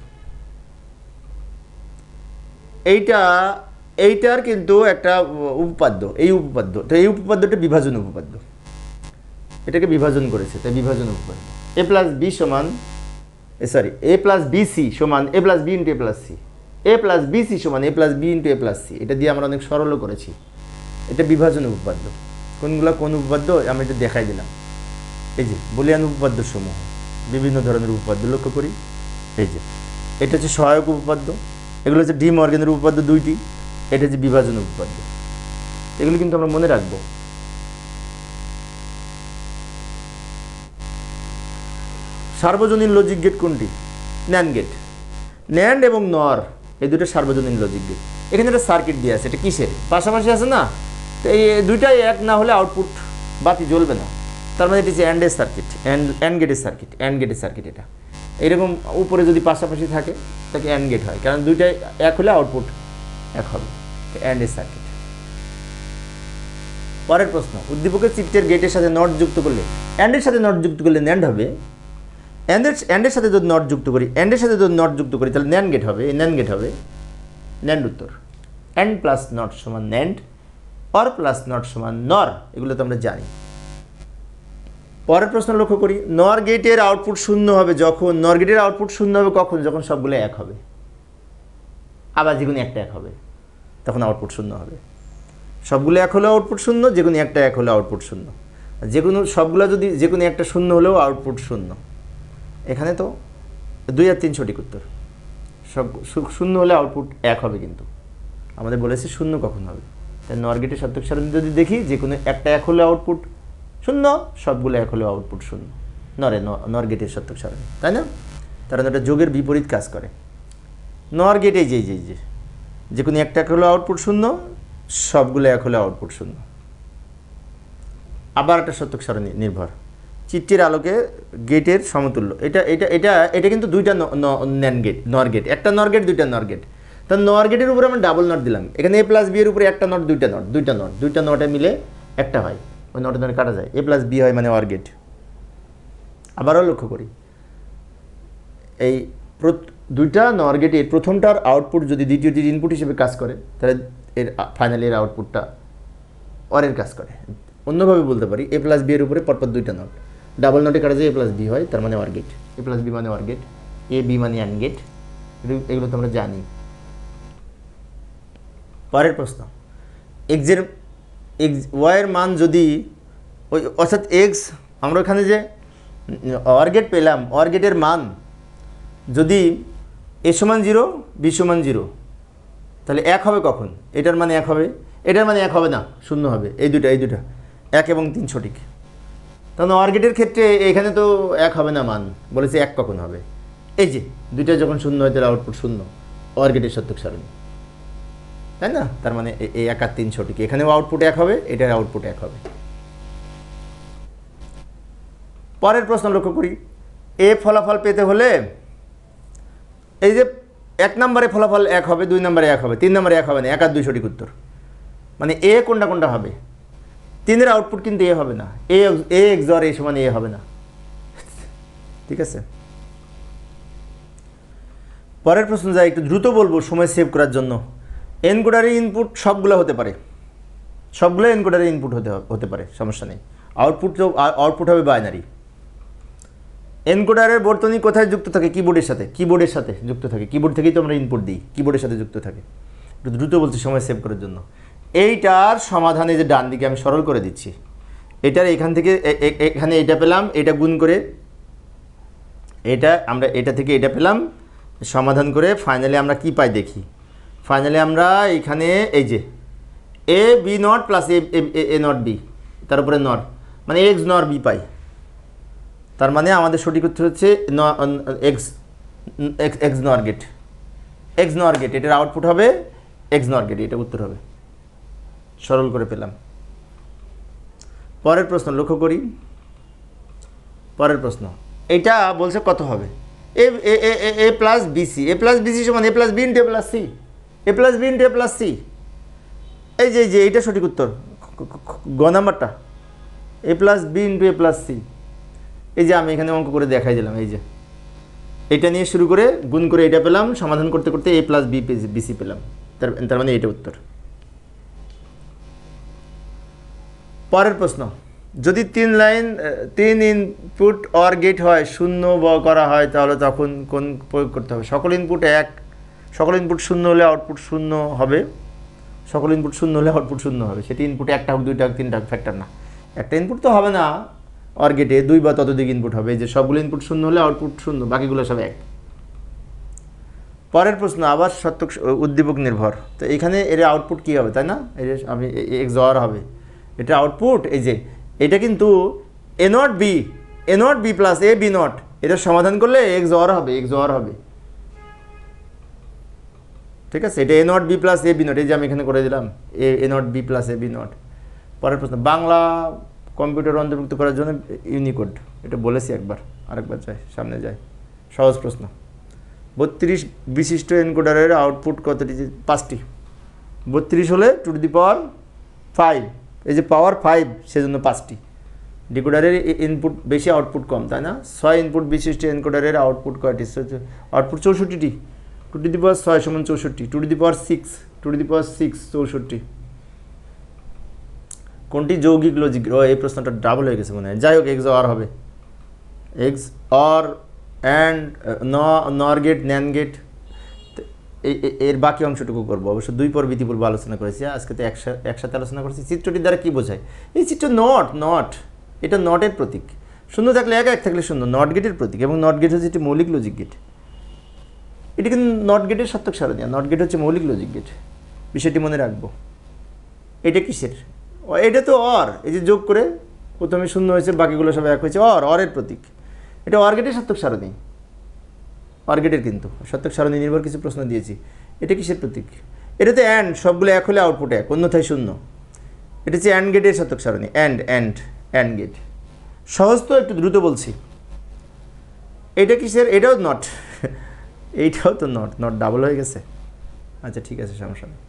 এইটার কিন্তু একটা উপপাদ্য, এই উপপাদ্য, তো এই উপপাদ্যটা বিভাজন উপপাদ্য, এটাকে বিভাজন করেছে, তাই বিভাজন উপপাদ্য। এ প্লাস বি সমান, এ প্লাস বি সি সমান এ প্লাস বি ইন্টু এ প্লাস সি, এ প্লাস বি সি সমান এ প্লাস বি ইন্টু এ প্লাস সি। এটা দিয়ে আমরা অনেক সরলও করেছি। এটা বিভাজন উপপাদ্য। কোনগুলো কোন উপপাদ্য আমি এটা দেখাই দিলাম। এই যে বুলিয়ান উপপাদ্য সমূহ, বিভিন্ন ধরনের উপপাদ্য লক্ষ্য করি। এই যে এটা হচ্ছে সহায়ক উপপাদ্য, এগুলো হচ্ছে ডি মর্গেনের উপপাদ্য 2টি, এটা হচ্ছে বিভাজন উপপাদ্য। এগুলো কিন্তু আমরা মনে রাখবো। সার্বজনীন লজিক গেট কোনটি? NAND gate. ন্যান্ড এবং নর এই দুটো সার্বজনীন লজিক গেট। এখানে একটা সার্কিট দিয়ে আছে, এটা কিসের পাশাপাশি আছে না, তো এই দুইটাই এক না হলে আউটপুট বাতি জ্বলবে না। তার মানে এটা হচ্ছে অ্যান্ডের সার্কিট, অ্যান্ড গেটের সার্কিট, অ্যান্ড গেটের সার্কিট। এটা এইরকম উপরে যদি পাশাপাশি থাকে তাকে অ্যান্ড গেট হয়, কারণ দুইটাই এক হলে আউটপুট এক হবে, অ্যান্ডের সার্কিট। পরের প্রশ্ন, উদ্দীপকের চিত্রের গেটের সাথে নট যুক্ত করলে, অ্যান্ডের সাথে নট যুক্ত করলে ন্যান্ড হবে। অ্যান্ডের সাথে যদি নট যুক্ত করি, অ্যান্ডের সাথে যদি নট যুক্ত করি তাহলে ন্যান্ড গেট হবে, ন্যান্ড গেট হবে, ন্যান্ড উত্তর। অ্যান্ড প্লাস নট সমান ন্যান্ড, অর প্লাস নট সমান নর, এগুলো তো আমরা জানি। পরের প্রশ্ন লক্ষ্য করি, নর গেটের আউটপুট শূন্য হবে যখন, নর গেটের আউটপুট শূন্য হবে কখন? যখন সবগুলো এক হবে, আবার যে কোনো একটা এক হবে তখন আউটপুট শূন্য হবে। সবগুলো এক হলেও আউটপুট শূন্য, যে কোনো একটা এক হলেও আউটপুট শূন্য, যে কোনো সবগুলো যদি যে কোনো একটা শূন্য হলেও আউটপুট শূন্য। এখানে তো 2 আর 3 সঠিক উত্তর। সব শূন্য হলে আউটপুট এক হবে, কিন্তু আমাদের বলেছে শূন্য কখন হবে। তাই নর গেটের সত্যক সারণী যদি দেখি, যে কোনো একটা এক হলে আউটপুট শূন্য, সবগুলো এক হলেও আউটপুট শূন্য, নর গেটের সত্যক সারণী, তাই না? কারণ এটা যোগের বিপরীত কাজ করে। নর গেট এই যে কোনো একটা এক হলে আউটপুট শূন্য, সবগুলো এক হলে আউটপুট শূন্য। আবার একটা সত্যক সারণী নির্ভর, চিত্রের আলোকে গেটের সমতুল্য। এটা কিন্তু দুইটা নর গেট, একটা নর গেট, দুইটা নর গেট। তা নর গেটের উপরে আমরা ডাবল নট দিলাম, এখানে এ প্লাস বি এর উপরে একটা নট, দুইটা নটে মিলে একটা হয়, ওই নটে নটে কাটা যায়, এ প্লাস বি হয়, মানে অর গেট। আবারও লক্ষ্য করি, এই দুইটা নর গেটের প্রথমটার আউটপুট যদি দ্বিতীয়টির ইনপুট হিসেবে কাজ করে, তাহলে এর ফাইনালি এর আউটপুটটা অরের কাজ করে। অন্যভাবে বলতে পারি, এ প্লাস বি এর উপরে পরপর দুইটা নট, ডাবল নটে কাটা যায়, এ প্লাস বি হয়, তার মানে or gate. A plus B মানে অর গেট, এ বি মানে অ্যান্ড গেট, এগুলো তো আমরা জানি। পরের প্রশ্ন, ওয়াইয়ের মান যদি ওই, অর্থাৎ এক্স, আমরা ওখানে যে অর গেট পেলাম, অর গেটের মান যদি এ সমান 0, বি সমান 0, তাহলে এক হবে কখন? এটার মানে এক হবে, এটার মানে এক হবে না, শূন্য হবে। এই দুটা 1 এবং 3 সঠিক। তাহলে অর গেটের ক্ষেত্রে এখানে তো এক হবে না মান, বলেছে এক কখন হবে? এই যে দুইটা যখন শূন্য হয় তাহলে আউটপুট শূন্য, অর গেটের সত্যক সারণী, তাই না? তার মানে এই 1 আর 3 সঠিক, এখানেও আউটপুট এক হবে, এটার আউটপুট এক হবে। পরের প্রশ্ন লক্ষ্য করি, এ ফলাফল পেতে হলে এই যে 1 নম্বরে ফলাফল এক হবে, 2 নম্বরে এক হবে, 3 নম্বরে এক হবে না, 1 আর 2 সঠিক উত্তর। মানে এ কোনটা হবে? 3-এর আউটপুট কিন্তু এ হবে না, এ এক্সঅর এ সমান এ হবে না, ঠিক আছে? পরের প্রশ্ন যাই, একটু দ্রুত বলবো সময় সেভ করার জন্য। এনকোডারের ইনপুট সবগুলো হতে পারে, সবগুলো এনকোডারের ইনপুট হতে পারে, সমস্যা নেই। আউটপুট হবে বাইনারি। এনকোডারের বর্তনী কোথায় যুক্ত থাকে? কিবোর্ডের সাথে যুক্ত থাকে। কিবোর্ড থেকেই তো আমরা ইনপুট দিই, কিবোর্ডের সাথে যুক্ত থাকে। একটু দ্রুত বলছি সময় সেভ করার জন্য। এইটার সমাধানে যে ডান দিকে আমি সরল করে দিচ্ছি, এটার এখান থেকে এখানে এটা পেলাম, এটা গুণ করে এটা থেকে এটা পেলাম, সমাধান করে ফাইনালি আমরা কি পাই দেখি। ফাইনালি আমরা এখানে এই যে A B not plus A not B, তার উপরে নট, মানে এক্স নর বি পাই। তার মানে আমাদের সঠিক উত্তর হচ্ছে এক্স নর গেট, এটার আউটপুট হবে এক্স নর গেট, এটা উত্তর হবে। সরল করে পেলাম। পরের প্রশ্ন লক্ষ্য করি, পরের প্রশ্ন এটা বলছে কত হবে? এ প্লাস বিসি, সমান এ প্লাস বি ইন্টু এ প্লাস সি, এই যে এইটা সঠিক উত্তর, গ নাম্বারটা, এ প্লাস বি ইন্টু এ প্লাস সি। এই যে আমি এখানে অঙ্ক করে দেখাই দিলাম, এই যে এটা নিয়ে শুরু করে গুণ করে এটা পেলাম, সমাধান করতে করতে এ প্লাস বিসি পেলাম, তার মানে এটা উত্তর। পরের প্রশ্ন, যদি 3 ইনপুট অর গেট হয়, শূন্য করা হয়, তাহলে তখন কোন প্রয়োগ করতে হবে? সকল ইনপুট শূন্য হলে আউটপুট শূন্য হবে, সেটি ইনপুট একটা হোক, দুইটা হোক, তিনটা হোক, ফ্যাক্টর না। একটা ইনপুট তো হবে না অর গেটে, 2 বা ততোধিক ইনপুট হবে। এই যে সবগুলো ইনপুট শূন্য হলে আউটপুট শূন্য, বাকিগুলো সব এক। পরের প্রশ্ন আবার সত্যক উদ্দীপক নির্ভর, তো এখানে এর আউটপুট কী হবে, তাই না? এই যে আমি এক্সঅর হবে, এটা আউটপুট। এই যে এটা কিন্তু A not B plus A B not, এটা সমাধান করলে এক্সঅর হবে, ঠিক আছে? এটা A not B plus A B not, এই যে আমি এখানে করে দিলাম A not B plus A B not. পরের প্রশ্ন, বাংলা কম্পিউটার অন্তর্ভুক্ত করার জন্য ইউনিকোড, এটা বলেছি একবার, আরেকবার সামনে যায়। সহজ প্রশ্ন, 32 বিশিষ্ট এনকোডারের আউটপুট কতটি? 5টি। 32 হলে টু টু দি পাওয়ার 5, এই যে পাওয়ার 5, সেজন্য 5টি। ডিকোডারের ইনপুট বেশি, আউটপুট কম, তাই না? 6 ইনপুট বিশিষ্ট এনকোডারের আউটপুট কয়টি? আউটপুট 64টি। টু টু দি পাওয়ার 6 সমান 64, টু টু দি পাওয়ার 6 64। কোনটি যৌগিক লজিক? ও এই প্রশ্নটা ডাবল হয়ে গেছে মনে হয়। যাই হোক, এক্স অর হবে, এক্স অর অ্যান্ড নর গেট, ন্যান গেট। এর বাকি অংশটুকু করবো। অবশ্য 2 পর্ব ইতিপূর্বে আলোচনা করেছি, আজকে তো একসাথে আলোচনা করেছি। চিত্রটির দ্বারা কী বোঝায়? এই চিত্র নট, এটা নটের প্রতীক। শূন্য থাকলে এক, এক থাকলে শূন্য, নট গেটের প্রতীক। এবং নট গেট হচ্ছে একটি মৌলিক লজিক গেট। এটি কিন্তু নট গেটের সার্থক সারণী, নট গেট হচ্ছে মৌলিক লজিক গেট। বিষয়টি মনে রাখবো। এটা কিসের? এটা তো অর, এই যে যোগ করে প্রথমে শূন্য হয়েছে, বাকিগুলো সব এক হয়েছে, অরের প্রতীক। এটা অর গেটের সার্থক সারণী, অর গেটের কিন্তু সার্থক সারণী নির্ভর কিছু প্রশ্ন দিয়েছি। এটা কিসের প্রতীক? এটা তো অ্যান্ড, সবগুলো এক হলে আউটপুট এক, অন্যথায় শূন্য। এটা হচ্ছে অ্যান্ড গেটের সার্থক সারণী, অ্যান্ড গেট। সহজ তো, একটু দ্রুত বলছি। এটা কিসের? এটাও নট, এইটাও তো নট ডাবল হয়ে গেছে। আচ্ছা ঠিক আছে, সমস্যা নেই।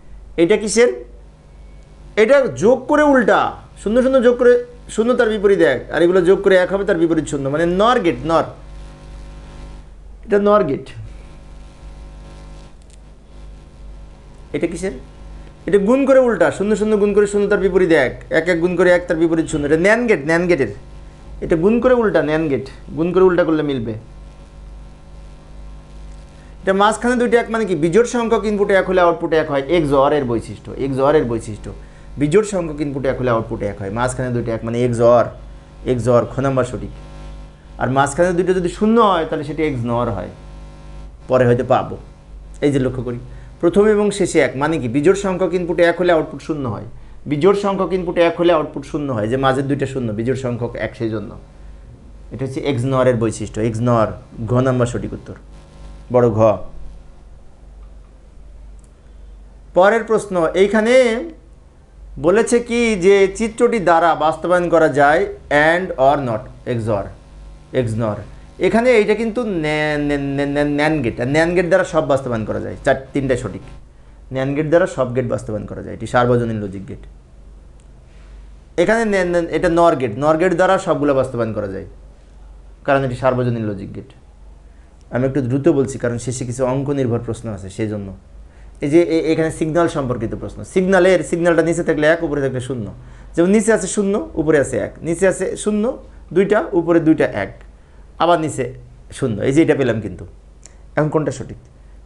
এটা কিসের? এটা যোগ করে উল্টা, শূন্য শূন্য যোগ করে শূন্য তার বিপরীত এক, আর এগুলো যোগ করে এক হবে তার বিপরীত শূন্য, মানে নর গেট, নর। এটা নর গেট। এটা কিসের? এটা গুণ করে উল্টা, শূন্য শূন্য গুণ করে শূন্য তার বিপরীত এক, এক এক গুণ করে এক তার বিপরীত শূন্য। এটা ন্যান গেট, ন্যান গেটের। এটা গুণ করে উল্টা, ন্যান গেট। গুণ করে উল্টা করলে মিলবে। এটা মাঝখানে দুইটা এক, মানে কি? বিজোড় সংখ্যক ইনপুটে এক হলে আউটপুটে এক হয়, এক্স অর এর বৈশিষ্ট্য, এক্স অর এর বৈশিষ্ট্য। বিজোড় সংখ্যক ইনপুটে এক হলে আউটপুটে এক হয়, মাঝখানে দুইটা এক, মানে এক্স অর খ নাম্বার সঠিক। আর মাঝখানে দুইটা যদি শূন্য হয় তাহলে সেটি এক্স নর হয়, পরে হয়তো পাবো। এই যে লক্ষ্য করি, প্রথম এবং শেষে এক, মানে কি? বিজোড় সংখ্যক ইনপুটে এক হলে আউটপুট শূন্য হয়, বিজোড় সংখ্যক ইনপুটে এক হলে আউটপুট শূন্য হয়, যে মাঝের দুইটা শূন্য, বিজোড় সংখ্যক এক, সেই জন্য এটা হচ্ছে এক্স নর এর বৈশিষ্ট্য, এক্স নর, ঘ নাম্বার সঠিক উত্তর, বড় ঘ। পরের প্রশ্ন, এইখানে বলেছে কি যে চিত্রটি দ্বারা বাস্তবায়ন করা যায় অ্যান্ড অর নট, এক্স নর। এখানে এইটা কিন্তু ন্যান গেট, আর ন্যান গেট দ্বারা সব বাস্তবায়ন করা যায়, তিনটাই সঠিক। ন্যান গেট দ্বারা সব গেট বাস্তবায়ন করা যায়, এটি সার্বজনীন লজিক গেট। এখানে এটা নর গেট দ্বারা সবগুলো বাস্তবায়ন করা যায়, কারণ এটি সার্বজনীন লজিক গেট। আমি একটু দ্রুত বলছি কারণ শেষে কিছু অঙ্ক নির্ভর প্রশ্ন আছে, সেই জন্য। এই যে এখানে সিগন্যাল সম্পর্কিত প্রশ্ন, সিগন্যালটা নিচে থাকলে এক, উপরে থাকলে শূন্য। যেমন নিচে আছে শূন্য, উপরে আছে এক, নিচে আছে শূন্য দুইটা, উপরে দুইটা এক, আবার নিচে শূন্য। এই যে এটা পেলাম, কিন্তু এখন কোনটা সঠিক?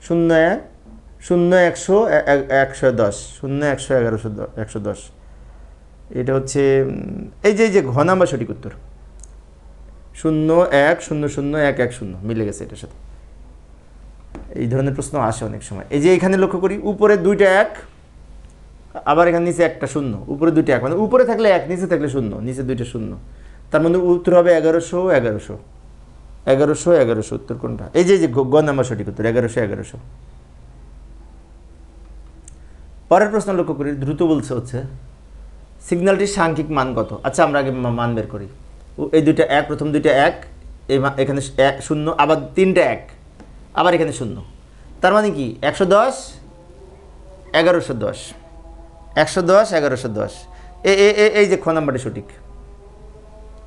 0 1 0 100 110, 0 100 1100 110। এটা হচ্ছে এই যে ঘ নাম্বার সঠিক উত্তর, 0 1 0 0 1 1 0, মিলে গেছে এটার সাথে। এই ধরনের প্রশ্ন আসে অনেক সময়। এই যে এখানে লক্ষ্য করি, উপরে দুইটা এক, আবার এখানে নিচে একটা শূন্য, উপরে দুইটা এক, মানে উপরে থাকলে এক, নিচে থাকলে শূন্য, নিচে দুইটা শূন্য, তার মধ্যে উত্তর হবে 1100 1100 1100 1100। উত্তর কোনটা? এই যে গ নাম্বার সঠিক উত্তর, 1100 1100। পরের প্রশ্ন লক্ষ্য করি, দ্রুত বলছে হচ্ছে সিগন্যালটির সাংখ্যিক মান কত? আচ্ছা আমরা আগে মান বের করি। এই দুইটা এক, প্রথম দুইটা এক, এখানে শূন্য, আবার তিনটা এক, আবার এখানে শূন্য, তার মানে কি 110 1110, 110 1110। এই যে খ নাম্বারটি সঠিক,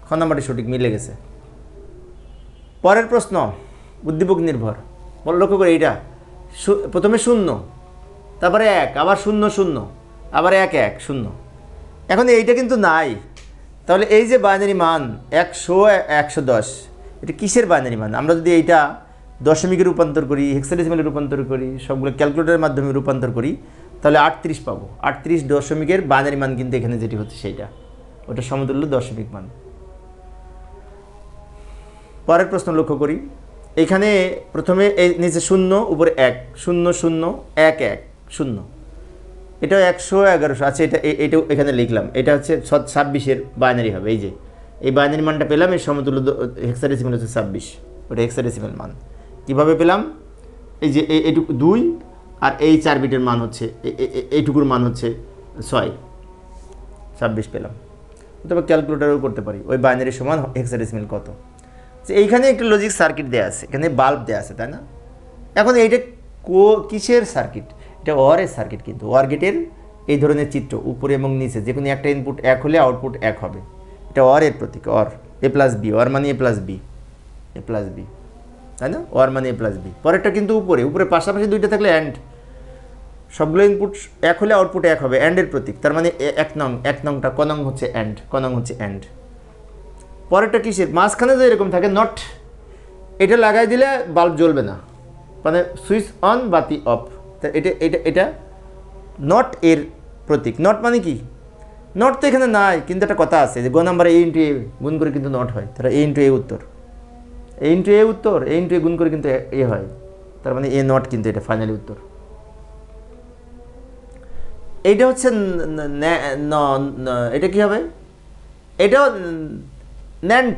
খ নাম্বারটি সঠিক, মিলে গেছে। পরের প্রশ্ন উদ্দীপক নির্ভর, লক্ষ্য করে এইটা প্রথমে শূন্য, তারপরে এক, আবার শূন্য শূন্য, আবার এক এক শূন্য। এখন এইটা কিন্তু নাই, তাহলে এই যে বাইনারি মান 100 110, এটা কিসের বাইনারি মান? আমরা যদি এইটা দশমিকে রূপান্তর করি, হেক্সাডেসিমালে রূপান্তর করি, সবগুলো ক্যালকুলেটরের মাধ্যমে রূপান্তর করি, তাহলে 38 পাবো। 38 দশমিকের বাইনারি মান কিন্তু এখানে যেটি হচ্ছে সেইটা, ওটা সমতুল্য দশমিক মান। পরের প্রশ্ন লক্ষ্য করি, এখানে প্রথমে এই নিচে শূন্য, উপরে এক, 0 0 1 1 0, এটাও 100 1100। আচ্ছা এটাও এখানে লিখলাম, এটা হচ্ছে 26-এর বাইনারি হবে। এই যে এই বাইনারি মানটা পেলাম, এর সমতুল্য হেক্সাডেসিমাল হচ্ছে 26, ওটা হেক্সাডেসিমাল মান। কীভাবে পেলাম? এই যে এইটুকু 2, আর এই 4 বিটের মান হচ্ছে, এইটুকুর মান হচ্ছে 6, 26 পেলাম। তবে ক্যালকুলেটারও করতে পারি, ওই বাইনারি সমান হেক্সাডেসিমাল কত। যে এইখানে একটা লজিক সার্কিট দেওয়া আছে, এখানে বাল্ব দেওয়া আছে, তাই না? এখন এইটা কিসের সার্কিট? এটা ওয়ারের সার্কিট, কিন্তু ওয়ার গেটের এই ধরনের চিত্র, উপরে এবং নিচে যে কোনো একটা ইনপুট এক হলে আউটপুট এক হবে, এটা ওয়ারের প্রতীক। অর A+B, ওয়ার মানে A+B, তাই না? ওয়ার মানে A+B। পরেরটা কিন্তু উপরে পাশাপাশি দুইটা থাকলে অ্যান্ড, সবগুলো ইনপুট এক হলে আউটপুট এক হবে, অ্যান্ডের প্রতীক, তার মানে এক নংটা ক নং হচ্ছে অ্যান্ড, ক নং হচ্ছে অ্যান্ড। পরেরটা কিসের, মাঝখানে যে এরকম থাকে নট, এটা লাগাই দিলে বাল্ব জ্বলবে না, মানে সুইচ অন বাতি অফ, তা এটা নট এর প্রতীক। নট মানে কি, নট তো এখানে নাই, কিন্তু একটা কথা আছে যে গ নাম্বারে এ ইন্টু এ গুণ করে কিন্তু নট হয়, তাহলে এ ইন্টু এ উত্তর, এ ইন্টু এ উত্তর, এ ইন্টু এ গুণ করে কিন্তু এ হয়, তার মানে এ নট কিন্তু এটা ফাইনালি উত্তর। এইটা হচ্ছে এটা কি হবে, এটাও ন্যান্ড,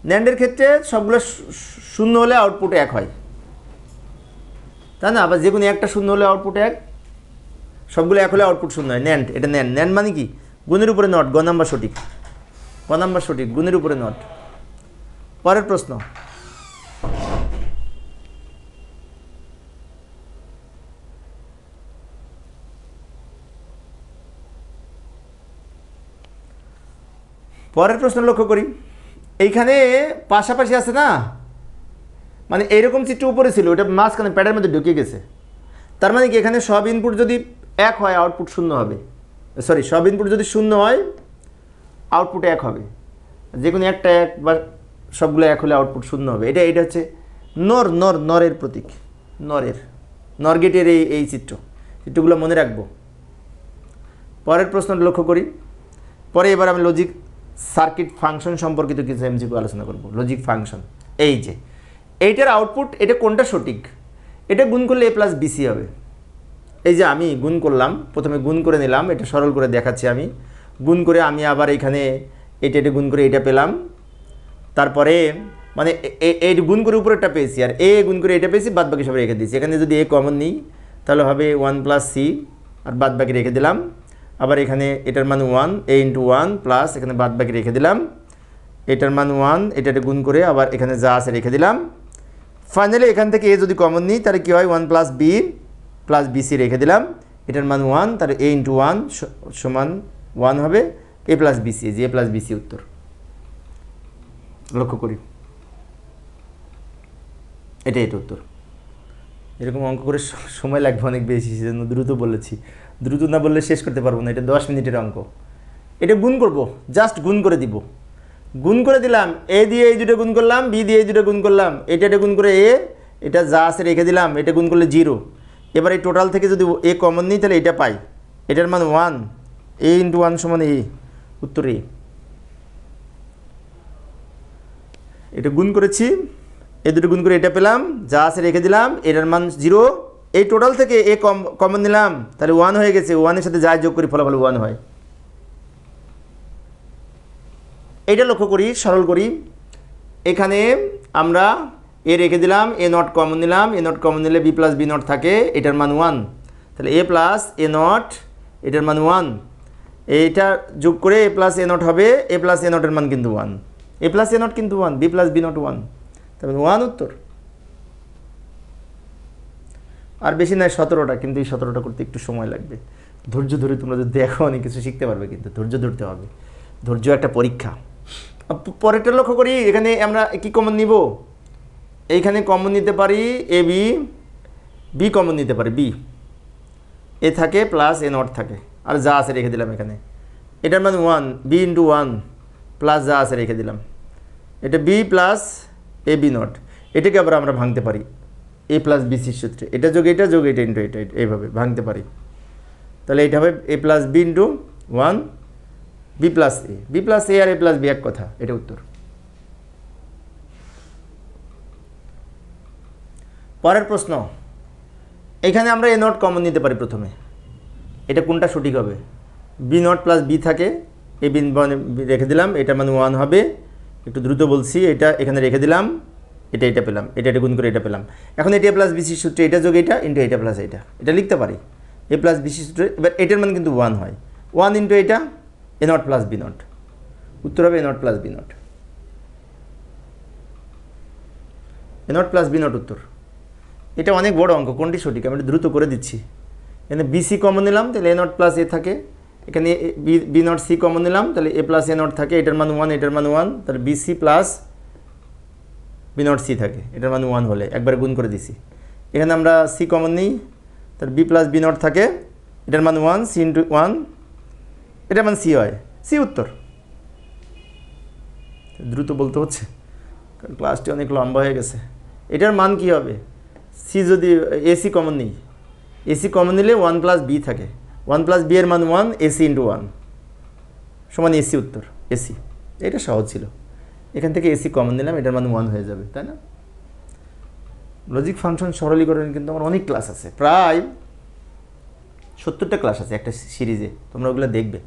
ন্যান্ডের ক্ষেত্রে সবগুলো শূন্য হলে আউটপুট এক হয়, তাই না? আবার যে কোনো একটা শূন্য হলে আউটপুট এক, সবগুলো এক হলে আউটপুট শূন্য হয়, ন্যান্ড। এটা ন্যান্ড মানে কি, গুণের উপরে নট, গ নাম্বার সঠিক, গ নাম্বার সঠিক, গুণের উপরে নট। পরের প্রশ্ন, লক্ষ্য করি, এইখানে পাশাপাশি আছে না, মানে এইরকম চিত্র উপরে ছিল, ওটা মাঝখানে প্যাডের মধ্যে ঢুকে গেছে, তার মানে কি এখানে সব ইনপুট যদি এক হয় আউটপুট শূন্য হবে, সরি সব ইনপুট যদি শূন্য হয় আউটপুট এক হবে, যে কোনো একটা এক বা সবগুলো এক হলে আউটপুট শূন্য হবে। এটা হচ্ছে নরের প্রতীক, নর গেটের এই চিত্রগুলো মনে রাখবো। পরের প্রশ্ন লক্ষ্য করি, পরে এবার আমি লজিক সার্কিট ফাংশন সম্পর্কিত কিছু এমসিকিউ আলোচনা করব। লজিক ফাংশন, এই যে এইটার আউটপুট, এটা কোনটা সঠিক, এটা গুণ করলে এ প্লাস বিসি হবে। এই যে আমি গুণ করলাম, প্রথমে গুণ করে নিলাম, এটা সরল করে দেখাচ্ছি আমি, গুণ করে আমি আবার এখানে এটা গুণ করে এটা পেলাম, তারপরে মানে এই গুণ করে উপরেরটা পেয়েছি, আর এ গুণ করে এটা পেয়েছি, বাদ বাকি সব রেখে দিয়েছি। এখানে যদি এ কমন নিই তাহলে হবে 1 প্লাস সি, আর বাদ বাকি রেখে দিলাম। আবার এখানে এটার মান 1, এ ইন্টু 1 প্লাস এখানে বাদ বাকি রেখে দিলাম, এটার মান 1, এটা গুণ করে আবার এখানে যা আছে রেখে দিলাম। ফাইনালি এখান থেকে এ যদি কমন নিই তাহলে কী হয়, 1 প্লাস বি প্লাস বিসি রেখে দিলাম, এটার মান 1, তাহলে এ ইন্টু 1 সমান 1 হবে, এ প্লাস বিসি, যে এ প্লাস বিসি উত্তর। লক্ষ্য করি, এটা উত্তর। এরকম অঙ্ক করে সময় লাগবে অনেক বেশি, সেজন্য দ্রুত বলেছি, দ্রুত না বললে শেষ করতে পারবো না, এটা 10 মিনিটের অঙ্ক। এটা গুণ করব, জাস্ট গুণ করে দিব, গুণ করে দিলাম, এ দিয়ে এই দুটো গুণ করলাম, বি দিয়ে এই দুটো গুণ করলাম, এটা গুণ করে এ, এটা যা আছে রেখে দিলাম, এটা গুণ করলে 0। এবার এই টোটাল থেকে যদি এ কমন নিই তাহলে এটা পাই, এটার মান 1, এ ইন্টু 1 সমান এ, উত্তর এ। এটা গুণ করেছি, এই দুটো গুণ করে এটা পেলাম, যা আছে রেখে দিলাম, এটার মান 0, এই টোটাল থেকে এ কমন নিলাম, তাহলে 1 হয়ে গেছে, 1-এর সাথে যা যোগ করি ফলাফল 1 হয়। এটা লক্ষ্য করি, সরল করি, এখানে আমরা এ রেখে দিলাম, এ নট কমন নিলাম, এ নট কমন নিলে বি প্লাস বি নট থাকে, এটার মান 1, তাহলে এ প্লাস এ নট, এটার মান 1, এইটা যোগ করে এ প্লাস এ নট হবে, এ প্লাস এ নটের মান কিন্তু 1, এ প্লাস এ নট কিন্তু 1, বি প্লাস বি নট 1, তাহলে 1 উত্তর। আর বেশি নয় 17টা, কিন্তু এই 17টা করতে একটু সময় লাগবে, ধৈর্য ধরে তোমরা যদি দেখো অনেক কিছু শিখতে পারবে, কিন্তু ধৈর্য ধরতে হবে, ধৈর্য একটা পরীক্ষা। পরেরটা লক্ষ্য করি, এখানে আমরা কি কমন নিব, এইখানে কমন নিতে পারি এ বি কমন নিতে পারি, বি এ থাকে প্লাস এ নট থাকে, আর যা আছে রেখে দিলাম এখানে, এটার মানে 1, বি ইন্টু 1 প্লাস যা আছে রেখে দিলাম, এটা B plus A B not, এটাকে আবার আমরা ভাঙতে পারি এ প্লাস বিসির সূত্রে, এটা যোগ এটা যোগ এটা ইন্টু এটা, এইভাবে ভাঙতে পারি, তাহলে এটা হবে A plus B into 1 B plus A আর এ প্লাস বি এক কথা, এটা উত্তর। পরের প্রশ্ন, এখানে আমরা এ নট কমন নিতে পারি প্রথমে, এটা কোনটা সঠিক হবে, বি নট প্লাস বি থাকে, এ বি রেখে দিলাম, এটা মানে 1 হবে, একটু দ্রুত বলছি, এটা এখানে রেখে দিলাম, এটা পেলাম, এটা গুণ করে এটা পেলাম। এখন এটা এ প্লাস বিসির সূত্রে এটা যোগ এটা ইন্টু এটা প্লাস এটা লিখতে পারি, এ প্লাস বিসির সূত্রে, এবার এটার মান কিন্তু 1 হয়, 1 ইন্টু এটা A not plus B not, উত্তর হবে A not plus B not, A not plus B not উত্তর। এটা অনেক বড় অঙ্ক, কোনটি সঠিক আমি দ্রুত করে দিচ্ছি। এখানে বিসি কমন নিলাম, তাহলে এ নট প্লাস এ থাকে, এখানে বি নট সি কমন নিলাম, তাহলে এ প্লাস এ নট থাকে, এটার মান 1, এটার মান 1, তাহলে BC plus B not C থাকে, এটার মান 1 হলে একবার গুণ করে দিছি, এখানে আমরা সি কমন নিই, তার বি প্লাস বি নট থাকে, এটার মান 1, সি ইন্টু 1, এটার মান সি হয়, সি উত্তর। দ্রুত বলতে হচ্ছে কারণ ক্লাসটি অনেক লম্বা হয়ে গেছে। এটার মান কি হবে, সি যদি এসি কমন নিই, এসি কমন নিলে 1 প্লাস বি থাকে, 1 প্লাস বি এর মান 1, এসি ইন্টু 1 সমান এসি উত্তর, এসি। এটা সহজ ছিল, এখান থেকে এসি কমন নিলাম, এটার মান 1 হয়ে যাবে, তাই না? লজিক ফাংশন সরলীকরণ কিন্তু আমার অনেক ক্লাস আছে, প্রায় 70টা ক্লাস আছে একটা সিরিজে, তোমরা ওগুলো দেখবে।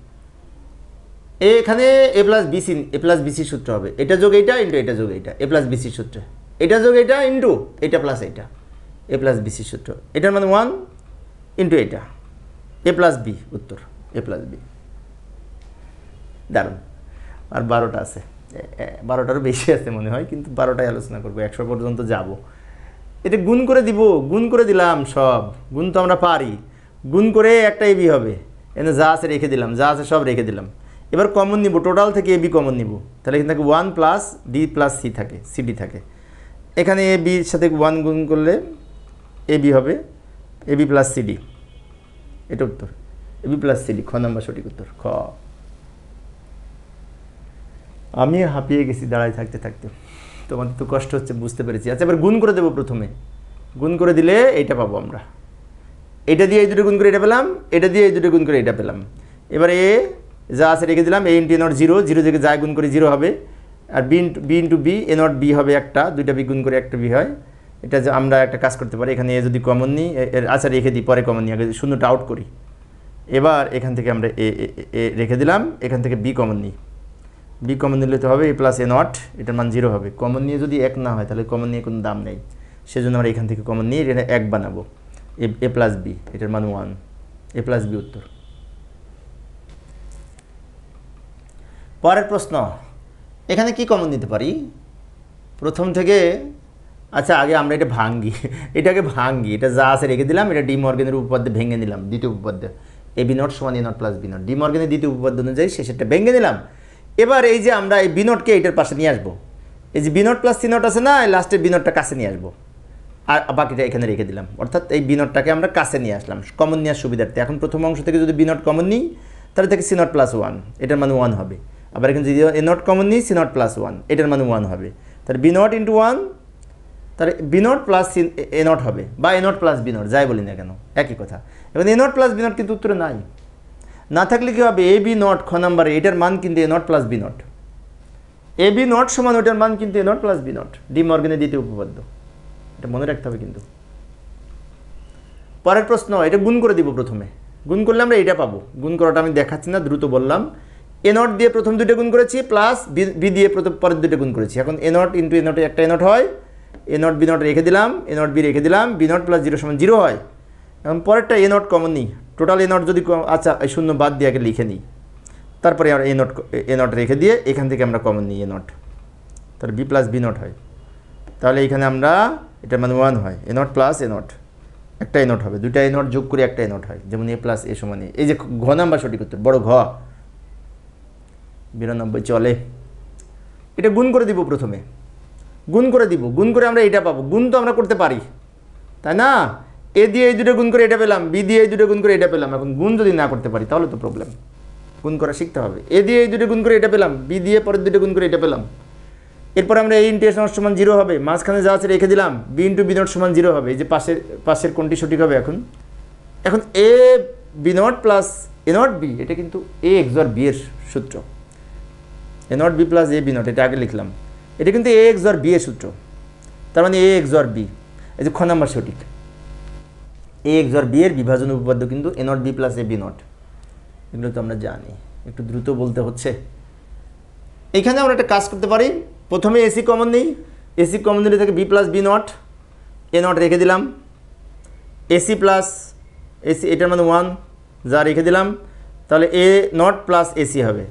এখানে এ প্লাস বিসি সূত্র হবে, এটা যোগ এইটা ইন্টু এটা যোগ এইটা, এ প্লাস বিসির সূত্রে, এটা যোগ এইটা ইন্টু এটা প্লাস এইটা, এ প্লাস বিসির সূত্র, এটার মানে 1 ইন্টু এইটা, এ প্লাস বি উত্তর, এ প্লাস বি। দারুণ। আর 12টা আছে, 12টারও বেশি আছে মনে হয়, কিন্তু 12টাই আলোচনা করবো, 100 পর্যন্ত যাব। এটা গুণ করে দিব, গুণ করে দিলাম, সব গুণ তো আমরা পারি, গুণ করে একটা এবি হবে, এনে যা আছে রেখে দিলাম, যা আছে সব রেখে দিলাম। এবার কমন নিব, টোটাল থেকে এবি কমন নিব, তাহলে এখানে থাকে 1 প্লাস ডি প্লাস সি থাকে, সিডি থাকে। এখানে এ বির সাথে 1 গুণ করলে এবি হবে, এবি প্লাস সিডি, এটা উত্তর, এবি প্লাস সিডি, খ নাম্বার সঠিক উত্তর, খ। আমি হাঁপিয়ে গেছি দাঁড়ায় থাকতে থাকতে, তোমাদের তো কষ্ট হচ্ছে বুঝতে পেরেছি। আচ্ছা এবার গুণ করে দেবো, প্রথমে গুণ করে দিলে এইটা পাবো আমরা, এটা দিয়ে এই দুটো গুণ করে এটা পেলাম, এটা দিয়ে এই দুটো গুণ করে এটা পেলাম। এবারে এ যা আছে রেখে দিলাম, এ ইন্টু এ নট 0, 0 থেকে যা গুণ করে 0 হবে, আর B into B, A not B হবে একটা, দুইটা বি গুণ করে একটা বি হয়। এটা যে আমরা একটা কাজ করতে পারি, এখানে এ যদি কমন নিই, আচ্ছা রেখে দিই, পরে কমন নিই, আগে শূন্যটা আউট করি। এবার এখান থেকে আমরা এ রেখে দিলাম, এখান থেকে বি কমন নিই, বি কমন নিলে তো হবে এ প্লাস এ নট, এটার মান 0 হবে। কমন নিয়ে যদি 1 না হয় তাহলে কমন নিয়ে কোনো দাম নেই, সেজন্য আমরা এখান থেকে কমন নিয়ে এটা 1 বানাবো, এ প্লাস বি, এটার মান 1, এ প্লাস বি উত্তর। পরের প্রশ্ন, এখানে কি কমন নিতে পারি প্রথম থেকে? আচ্ছা আগে আমরা এটা ভাঙ্গি, এটাকে ভাঙ্গি, এটা যা আছে রেখে দিলাম, এটা ডি মর্গেনের উপপাদ্যে ভেঙে নিলাম, দ্বিতীয় উপপাদ্যে, এ বি নট সমান A not plus B not, ডি মর্গেনের দ্বিতীয় উপপাদ্য অনুযায়ী শেষেরটা ভেঙে নিলাম। এবার এই যে আমরা এই বি নটকে এটার পাশে নিয়ে আসবো, এই যে B not plus C not আছে না, লাস্টের বি নটটা কাছে নিয়ে আসবো, আর বাকিটা এখানে রেখে দিলাম, অর্থাৎ এই বি নটটাকে আমরা কাছে নিয়ে আসলাম কমন নেওয়ার সুবিধার্থে। এখন প্রথম অংশ থেকে যদি বি নট কমন নিই, তাহলে থেকে সি নট প্লাস 1, এটার মান 1 হবে। আবার এখানে যদি এ নট কমন নিই, সি নট প্লাস 1, এটার মান 1 হবে। তাহলে বি নট ইন্টু 1, তাহলে B not plus C A not হবে, বা A not plus B not, যাই বলি না কেন একই কথা। এবং A not plus B not কিন্তু উত্তরে নাই, না থাকলে কী হবে, এ বি নট খ নাম্বারে, এটার মান কিন্তু A not plus B not, A B not সমান ওটার মান কিন্তু A not plus B not, ডি মর্গেনের দ্বিতীয় উপপাদ্য, এটা মনে রাখতে হবে কিন্তু। পরের প্রশ্ন, এটা গুণ করে দিব, প্রথমে গুণ করলে আমরা এটা পাবো, গুণ করাটা আমি দেখাচ্ছি না, দ্রুত বললাম। এ নট দিয়ে প্রথম দুটো গুণ করেছি, প্লাস বি দিয়ে পরের দুটো গুণ করেছি। এখন এ নট ইন্টু এ নটে একটা এ নট হয়, এ নট বি নট রেখে দিলাম, এ নট বি রেখে দিলাম, বি নট প্লাস 0 সমান 0 হয়। এখন পরেরটা এ নট কমন নিই, টোটাল এ নট যদি আচ্ছা এই শূন্য বাদ দিয়ে আগে লিখে নিই, তারপরে আমরা এ নট রেখে দিয়ে এখান থেকে আমরা কমন নিই এ নট, তাহলে বি প্লাস বি নট হয়। তাহলে এখানে আমরা এটার মানে 1 হয়, এ নট প্লাস এ নট, একটা এ নট হবে, দুইটা এ নট যোগ করে একটা এ নট হয়, যেমন এ প্লাস এ সমান। এই যে ঘ নাম্বার সঠিক উত্তর, বড় ঘ, 92 চলে। এটা গুণ করে দিব, প্রথমে গুণ করে দিব, গুণ করে আমরা এটা পাবো, গুণ তো আমরা করতে পারি তাই না, এ দিয়ে এই দুটো গুণ করে এটা পেলাম, বি দিয়ে এই দুটো গুণ করে এটা পেলাম। এখন গুণ যদি না করতে পারি তাহলে তো প্রবলেম, গুণ করা শিখতে হবে। এ দিয়ে এই দুটো গুণ করে এটা পেলাম, বি দিয়ে পরের দুটো গুণ করে এটা পেলাম। এরপর আমরা এ ইন্টু এ নট সমান 0 হবে, মাঝখানে যা আছে রেখে দিলাম, বি ইন্টু বি নট সমান 0 হবে। এই যে পাশের কোনটি সঠিক হবে? এখন A B not plus A not B, এটা কিন্তু এ এক্সর বি এর সূত্র, A not B plus A B not, এটা আগে লিখলাম, এটা কিন্তু এ এক্সর বি এর সূত্র, তার মানে এ এক্সর বি। এই যে খ নাম্বার সঠিক, এ এক্সর বি এর বিভাজন উপপাদ্য কিন্তু A not B plus A B not, এগুলো তো আমরা জানি, একটু দ্রুত বলতে হচ্ছে। এইখানে আমরা একটা কাজ করতে পারি, প্রথমে এসি কমন নিই, এসি কমন নিলে থেকে B plus B not, A not রেখে দিলাম, এসি প্লাস এসি, এটার মানে 1, যা রেখে দিলাম, তাহলে এ নট প্লাস এসি হবে।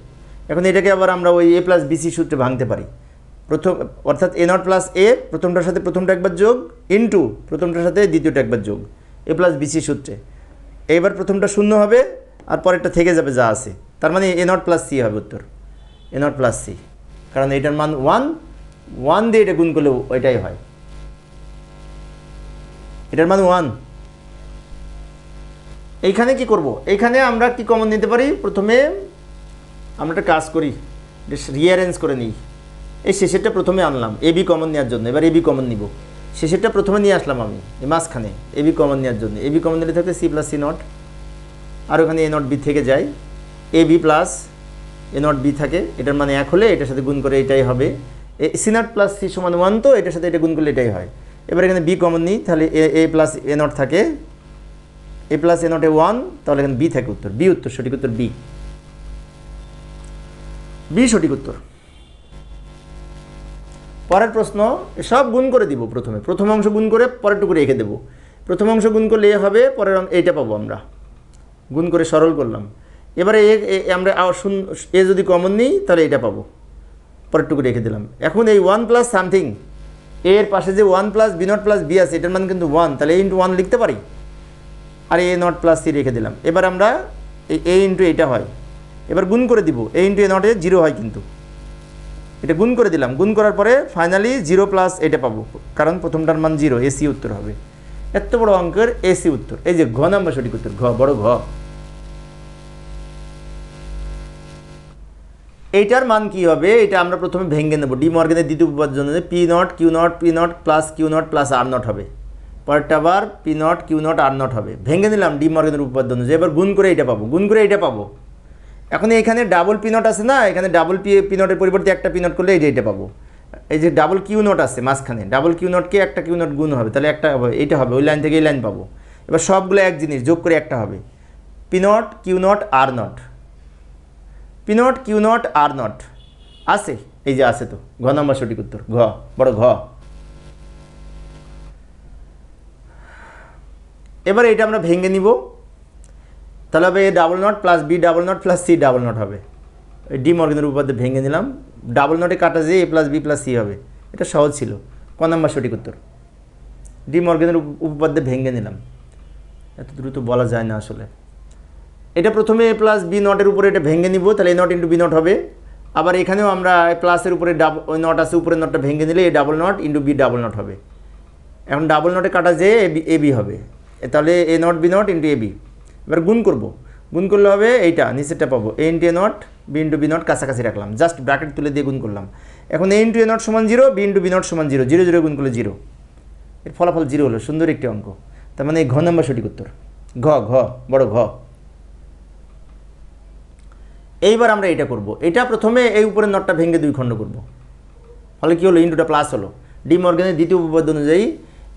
এখন এটাকে আবার আমরা ওই এ প্লাস বিসি সূত্রে ভাঙতে পারি, অর্থাৎ এ নট প্লাস এ, প্রথমটার সাথে প্রথমটা একবার যোগ, ইন্টু প্রথমটার সাথে দ্বিতীয়টা একবার যোগ, এ প্লাস বিসি সূত্রে। এইবার প্রথমটা শূন্য হবে, আর পরেরটা থেকে যাবে যা আছে, তার মানে এ নট প্লাস সি হবে উত্তর, এ নট প্লাস সি, কারণ এটার মান 1 দিয়ে এটা গুণ করলে ওইটাই হয়। এটার মান 1। এইখানে কি করব, এইখানে আমরা কি কমন নিতে পারি, প্রথমে আমরা একটা কাজ করি, রিঅ্যারেঞ্জ করে নিই। এই শেষেরটা প্রথমে আনলাম এবি কমন নেওয়ার জন্য, এবার এবি কমন নিব। শেষেরটা প্রথমে নিয়ে আসলাম আমি এই মাঝখানে এবি কমন নেওয়ার জন্য। এবি কমন নিলে থাকে সি প্লাস সি নট, আর ওখানে এ নট বি থেকে যায়, A B plus A not B থাকে। এটার মানে 1 হলে এটার সাথে গুণ করে এটাই হবে, সি নট প্লাস সি সমান 1, তো এটার সাথে এটা গুণ করলে এটাই হয়। এবার এখানে বি কমন নিই, তাহলে এ প্লাস এ নট থাকে, এ প্লাস এ নটে 1, তাহলে এখানে বি থাকে উত্তর। বি উত্তর, সঠিক উত্তর বি। বি সঠিক উত্তর। পরের প্রশ্ন, সব গুণ করে দিব। প্রথম অংশ গুণ করে পরেরটুকু রেখে দেবো। প্রথম অংশ গুণ করলে এ হবে, পরের এইটা পাবো আমরা, গুণ করে সরল করলাম। এবারে আমরা এ যদি কমন নিই তাহলে এটা পাবো, পরেরটুকু রেখে দিলাম। এখন এই 1 প্লাস সামথিং, এর পাশে যে 1 plus B not plus B আছে, এটার মান কিন্তু 1, তাহলে এ ইন্টু 1 লিখতে পারি, আর এ নট প্লাস সি রেখে দিলাম। এবার আমরা এ ইন্টু এইটা হয়, এবার গুণ করে দিব, এ ইন্টু এ নটে 0 হয়, কিন্তু এটা গুণ করে দিলাম। গুণ করার পরে ফাইনালি 0 প্লাস এটা পাবো, কারণ প্রথমটার মান 0, এসি উত্তর হবে। এত বড় অঙ্কের এসি উত্তর, এই যে ঘ নাম্বার সঠিক উত্তর, ঘ বড় ঘ। এইটার মান কি হবে, এটা আমরা প্রথমে ভেঙে নেব। ডি মর্গানের দ্বিতীয় উপপাদ্যের জন্য P not Q not P not plus Q not plus R not হবে, পরেরটা আবার P not Q not R not হবে। ভেঙে নিলাম ডি মর্গানের উপপাদ্য অনুযায়ী। এবার গুণ করে এটা পাবো, গুণ করে এটা পাবো। এখন এখানে ডাবল পি নট আছে না, এখানে ডাবল পি নটের পরিবর্তে একটা পি নট করলে এইটা পাবো। এই যে ডাবল কিউ নট আছে মাঝখানে, ডাবল কিউ নটকে একটা কিউ নট গুণ হবে, তাহলে একটা হবে, এইটা হবে, ওই লাইন থেকে এই লাইন পাবো। এবার সবগুলো এক জিনিস, যোগ করে একটা হবে, P not Q not R not, P not Q not R not আছে, এই যে আছে, তো ঘ নাম্বার সঠিক উত্তর, ঘ বড় ঘ। এবার এটা আমরা ভেঙে নিব, তাহলে হবে A double not plus B double not plus C double not হবে। ডি মর্গানের উপপাদ্য ভেঙে নিলাম, ডাবল নটে কাটা যে A plus B plus C হবে, এটা সহজ ছিল, ক নাম্বার সঠিক উত্তর। ডি মর্গানের উপপাদ্য ভেঙে নিলাম, এত দ্রুত বলা যায় না আসলে। এটা প্রথমে এ প্লাস বি নটের উপরে এটা ভেঙে নিব, তাহলে A not into B not হবে। আবার এখানেও আমরা প্লাসের উপরে ওই নট আছে, উপরে নটটা ভেঙে নিলে A double not into B double not হবে। এখন ডাবল নটে কাটা যে এ বি হবে, তাহলে A not B not into A B. এবার গুণ করব, গুণ করলে হবে এইটা, নিচেরটা পাবো A into A not B into B not, কাছাকাছি রাখলাম, জাস্ট ব্র্যাকেট তুলে দিয়ে গুণ করলাম। এখন এ ইন্টু এ নট সমান 0, বি ইন্টু বি নট সমান 0, 0 0 গুণ করলে 0, এর ফলাফল 0 হলো। সুন্দর একটি অঙ্ক, তার মানে এই ঘ নাম্বার সঠিক উত্তর, ঘ ঘ বড় ঘ। এইবার আমরা এটা করব, এটা প্রথমে এই উপরের নটটা ভেঙে 2 খণ্ড করব, ফলে কী হলো, ইন্টুটা প্লাস হলো। ডি মর্গানের দ্বিতীয় উপপাদ্য অনুযায়ী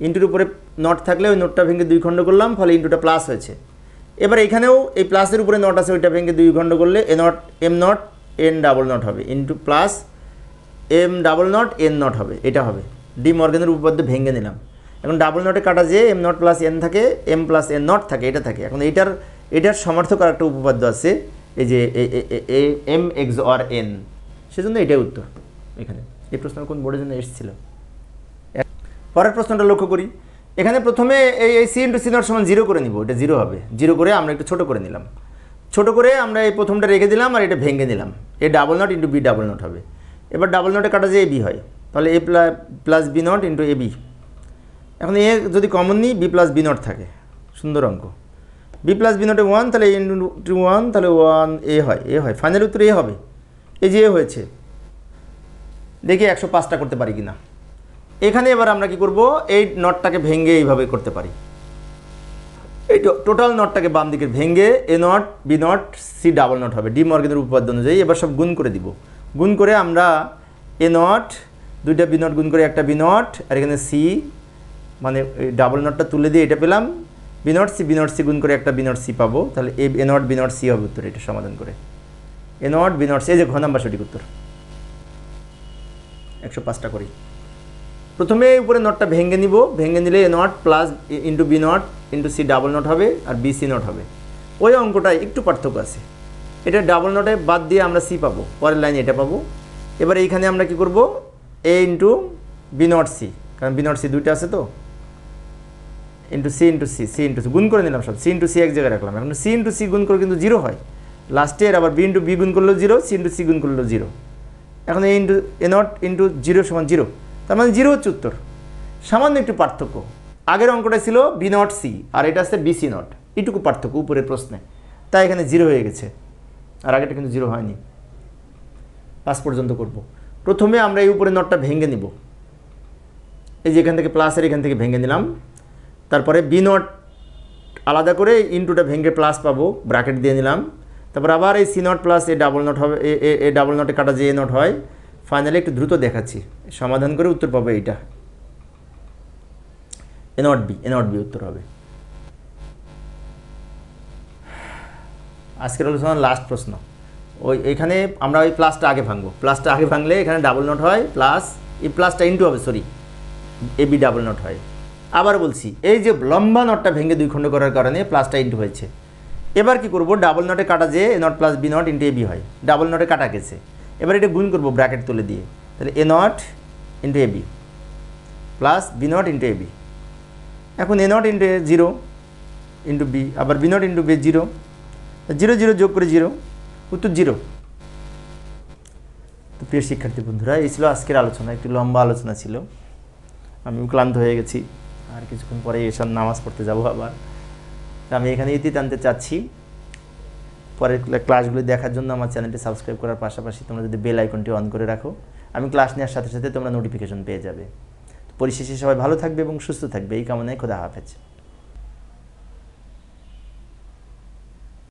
ইন্টুর উপরে নট থাকলে ওই নটটা ভেঙে 2 খণ্ড করলাম, ফলে ইন্টুটা প্লাস হয়েছে। এবার এখানেও এই প্লাসের উপরে নট আছে, ওইটা ভেঙে 2 খণ্ড করলে A not M not N double not হবে, into plus M double not N not হবে, এটা হবে। ডি মর্গানের উপপাদ্য ভেঙে নিলাম। এখন ডাবল নটে কাটা যে এম নট প্লাস এন থাকে, এম প্লাস এন নট থাকে, এটা থাকে। এখন এটার সমার্থক আর একটা উপপাদ্য আছে, এই যে এম এক্স অর এন, সেজন্য এটাই উত্তর। এখানে এই প্রশ্ন কোন বোর্ডের জন্য এসেছিল। পরের প্রশ্নটা লক্ষ্য করি, এখানে প্রথমে এই সি ইন্টু সি নট সমান 0 করে নিব, এটা 0 হবে। 0 করে আমরা একটু ছোটো করে নিলাম, ছোটো করে আমরা এই প্রথমটা রেখে দিলাম, আর এটা ভেঙে নিলাম, A double not into B double not হবে। এবার ডাবল নটে কাটা যে এ বি হয়, তাহলে A plus B not into A B. এখন এ যদি কমন নিই, বি প্লাস বি নট থাকে, সুন্দর অঙ্ক। বি প্লাস বি নটে 1, তাহলে এ ইন্টু 1, তাহলে 1 এ হয়, এ হয়, ফাইনাল উত্তর এ হবে। এই যে এ হয়েছে, দেখি 105টা করতে পারি কিনা। এখানে এবার আমরা কি করব, এই নটটাকে ভেঙে এইভাবে করতে পারি, এই টোটাল নটটাকে বাম দিকে ভেঙে A not B not C double not হবে, ডি মর্গানের উপপাদ্য অনুযায়ী। এবার সব গুণ করে দিব, গুণ করে আমরা এ নট 2টা বি নট গুণ করে একটা বি নট, আর এখানে সি মানে এই ডাবল নটটা তুলে দিয়ে এটা পেলাম, বি নট সি গুণ করে একটা বি নট সি পাবো, তাহলে A not B not C হবে উত্তর। এটা সমাধান করে এ নট বি নট সি, এই যে ঘ নাম্বার সঠিক উত্তর। 105টা করি। প্রথমে উপরে নটটা ভেঙে নিব, ভেঙে নিলে A not plus into B not into C double not হবে, আর বি সি নট হবে। ওই অঙ্কটা একটু পার্থক্য আছে, এটা ডাবল নটে বাদ দিয়ে আমরা সি পাবো, পরের লাইনে এটা পাবো। এবার এইখানে আমরা কি করব, A into B not C, কারণ বি নট সি 2টা আছে, তো into C into C, C into C গুণ করে নিলাম সব, সি ইন্টু সি এক জায়গায় রাখলাম। এখন সি ইন্টু সি গুণ করে কিন্তু 0 হয় লাস্টের, আবার বি ইন্টু বি গুণ করলেও 0, সি ইন্টু সি গুণ করলেও 0। এখন এ ইন্টু এ নট ইন্টু 0 সমান 0, তার মানে 0 হচ্ছে উত্তর। সামান্য একটু পার্থক্য, আগের অঙ্কটা ছিল বি নট সি আর এটা আছে বি সি নট, এইটুকু পার্থক্য উপরের প্রশ্নে, তাই এখানে 0 হয়ে গেছে, আর আগেটা কিন্তু 0 হয়নি। 5 পর্যন্ত করব। প্রথমে আমরা এই উপরে নটটা ভেঙে নিব, এই যে এখান থেকে প্লাসের এখান থেকে ভেঙে নিলাম, তারপরে বি নট আলাদা করে ইনটুটা ভেঙে প্লাস পাবো, ব্র্যাকেট দিয়ে নিলাম, তারপর আবার এই C not plus A double not হবে, এ ডাবল নটে কাটা যে এ নট হয়। ফাইনালি একটু দ্রুত দেখাচ্ছি, সমাধান করে উত্তর পাবো এইটা, এ নট বি উত্তর হবে। আজকের আলোচনার লাস্ট প্রশ্ন, ওই এখানে আমরা ওই প্লাসটা আগে ভাঙবো, প্লাসটা আগে ভাঙলে এখানে ডাবল নট হয়, প্লাস এই প্লাসটা ইনটু হবে, sorry A B double not হয়। আবার বলছি, এই যে লম্বা নটটা ভেঙে 2 খণ্ড করার কারণে প্লাসটা ইনটু হয়েছে। এবার কি করব, ডাবল নটে কাটা যে A not plus B not into A B হয়, ডাবল নটে কাটা গেছে, এবার এটা গুণ করবো ব্র্যাকেট তুলে দিয়ে, তাহলে A not into A B plus B not into A B. এখন A not into 0 into B, আবার বি নট ইন্টু বি 0, 0 0 যোগ করে 0, উত্তর 0। তো প্রিয় শিক্ষার্থী বন্ধুরা, এই ছিল আজকের আলোচনা, একটু লম্বা আলোচনা ছিল, আমিও ক্লান্ত হয়ে গেছি, আর কিছুক্ষণ পরে এসব নামাজ পড়তে যাব আবার। আমি এখানে ইতি টানতে চাচ্ছি, পরের ক্লাসগুলি দেখার জন্য আমার চ্যানেলটি সাবস্ক্রাইব করার পাশাপাশি তোমরা যদি বেল আইকনটি অন করে রাখো, আমি ক্লাস নেওয়ার সাথে সাথে তোমরা নোটিফিকেশন পেয়ে যাবে। পরিশেষে সবাই ভালো থাকবে এবং সুস্থ থাকবে, এই কামনায় খোদা হাফেজ।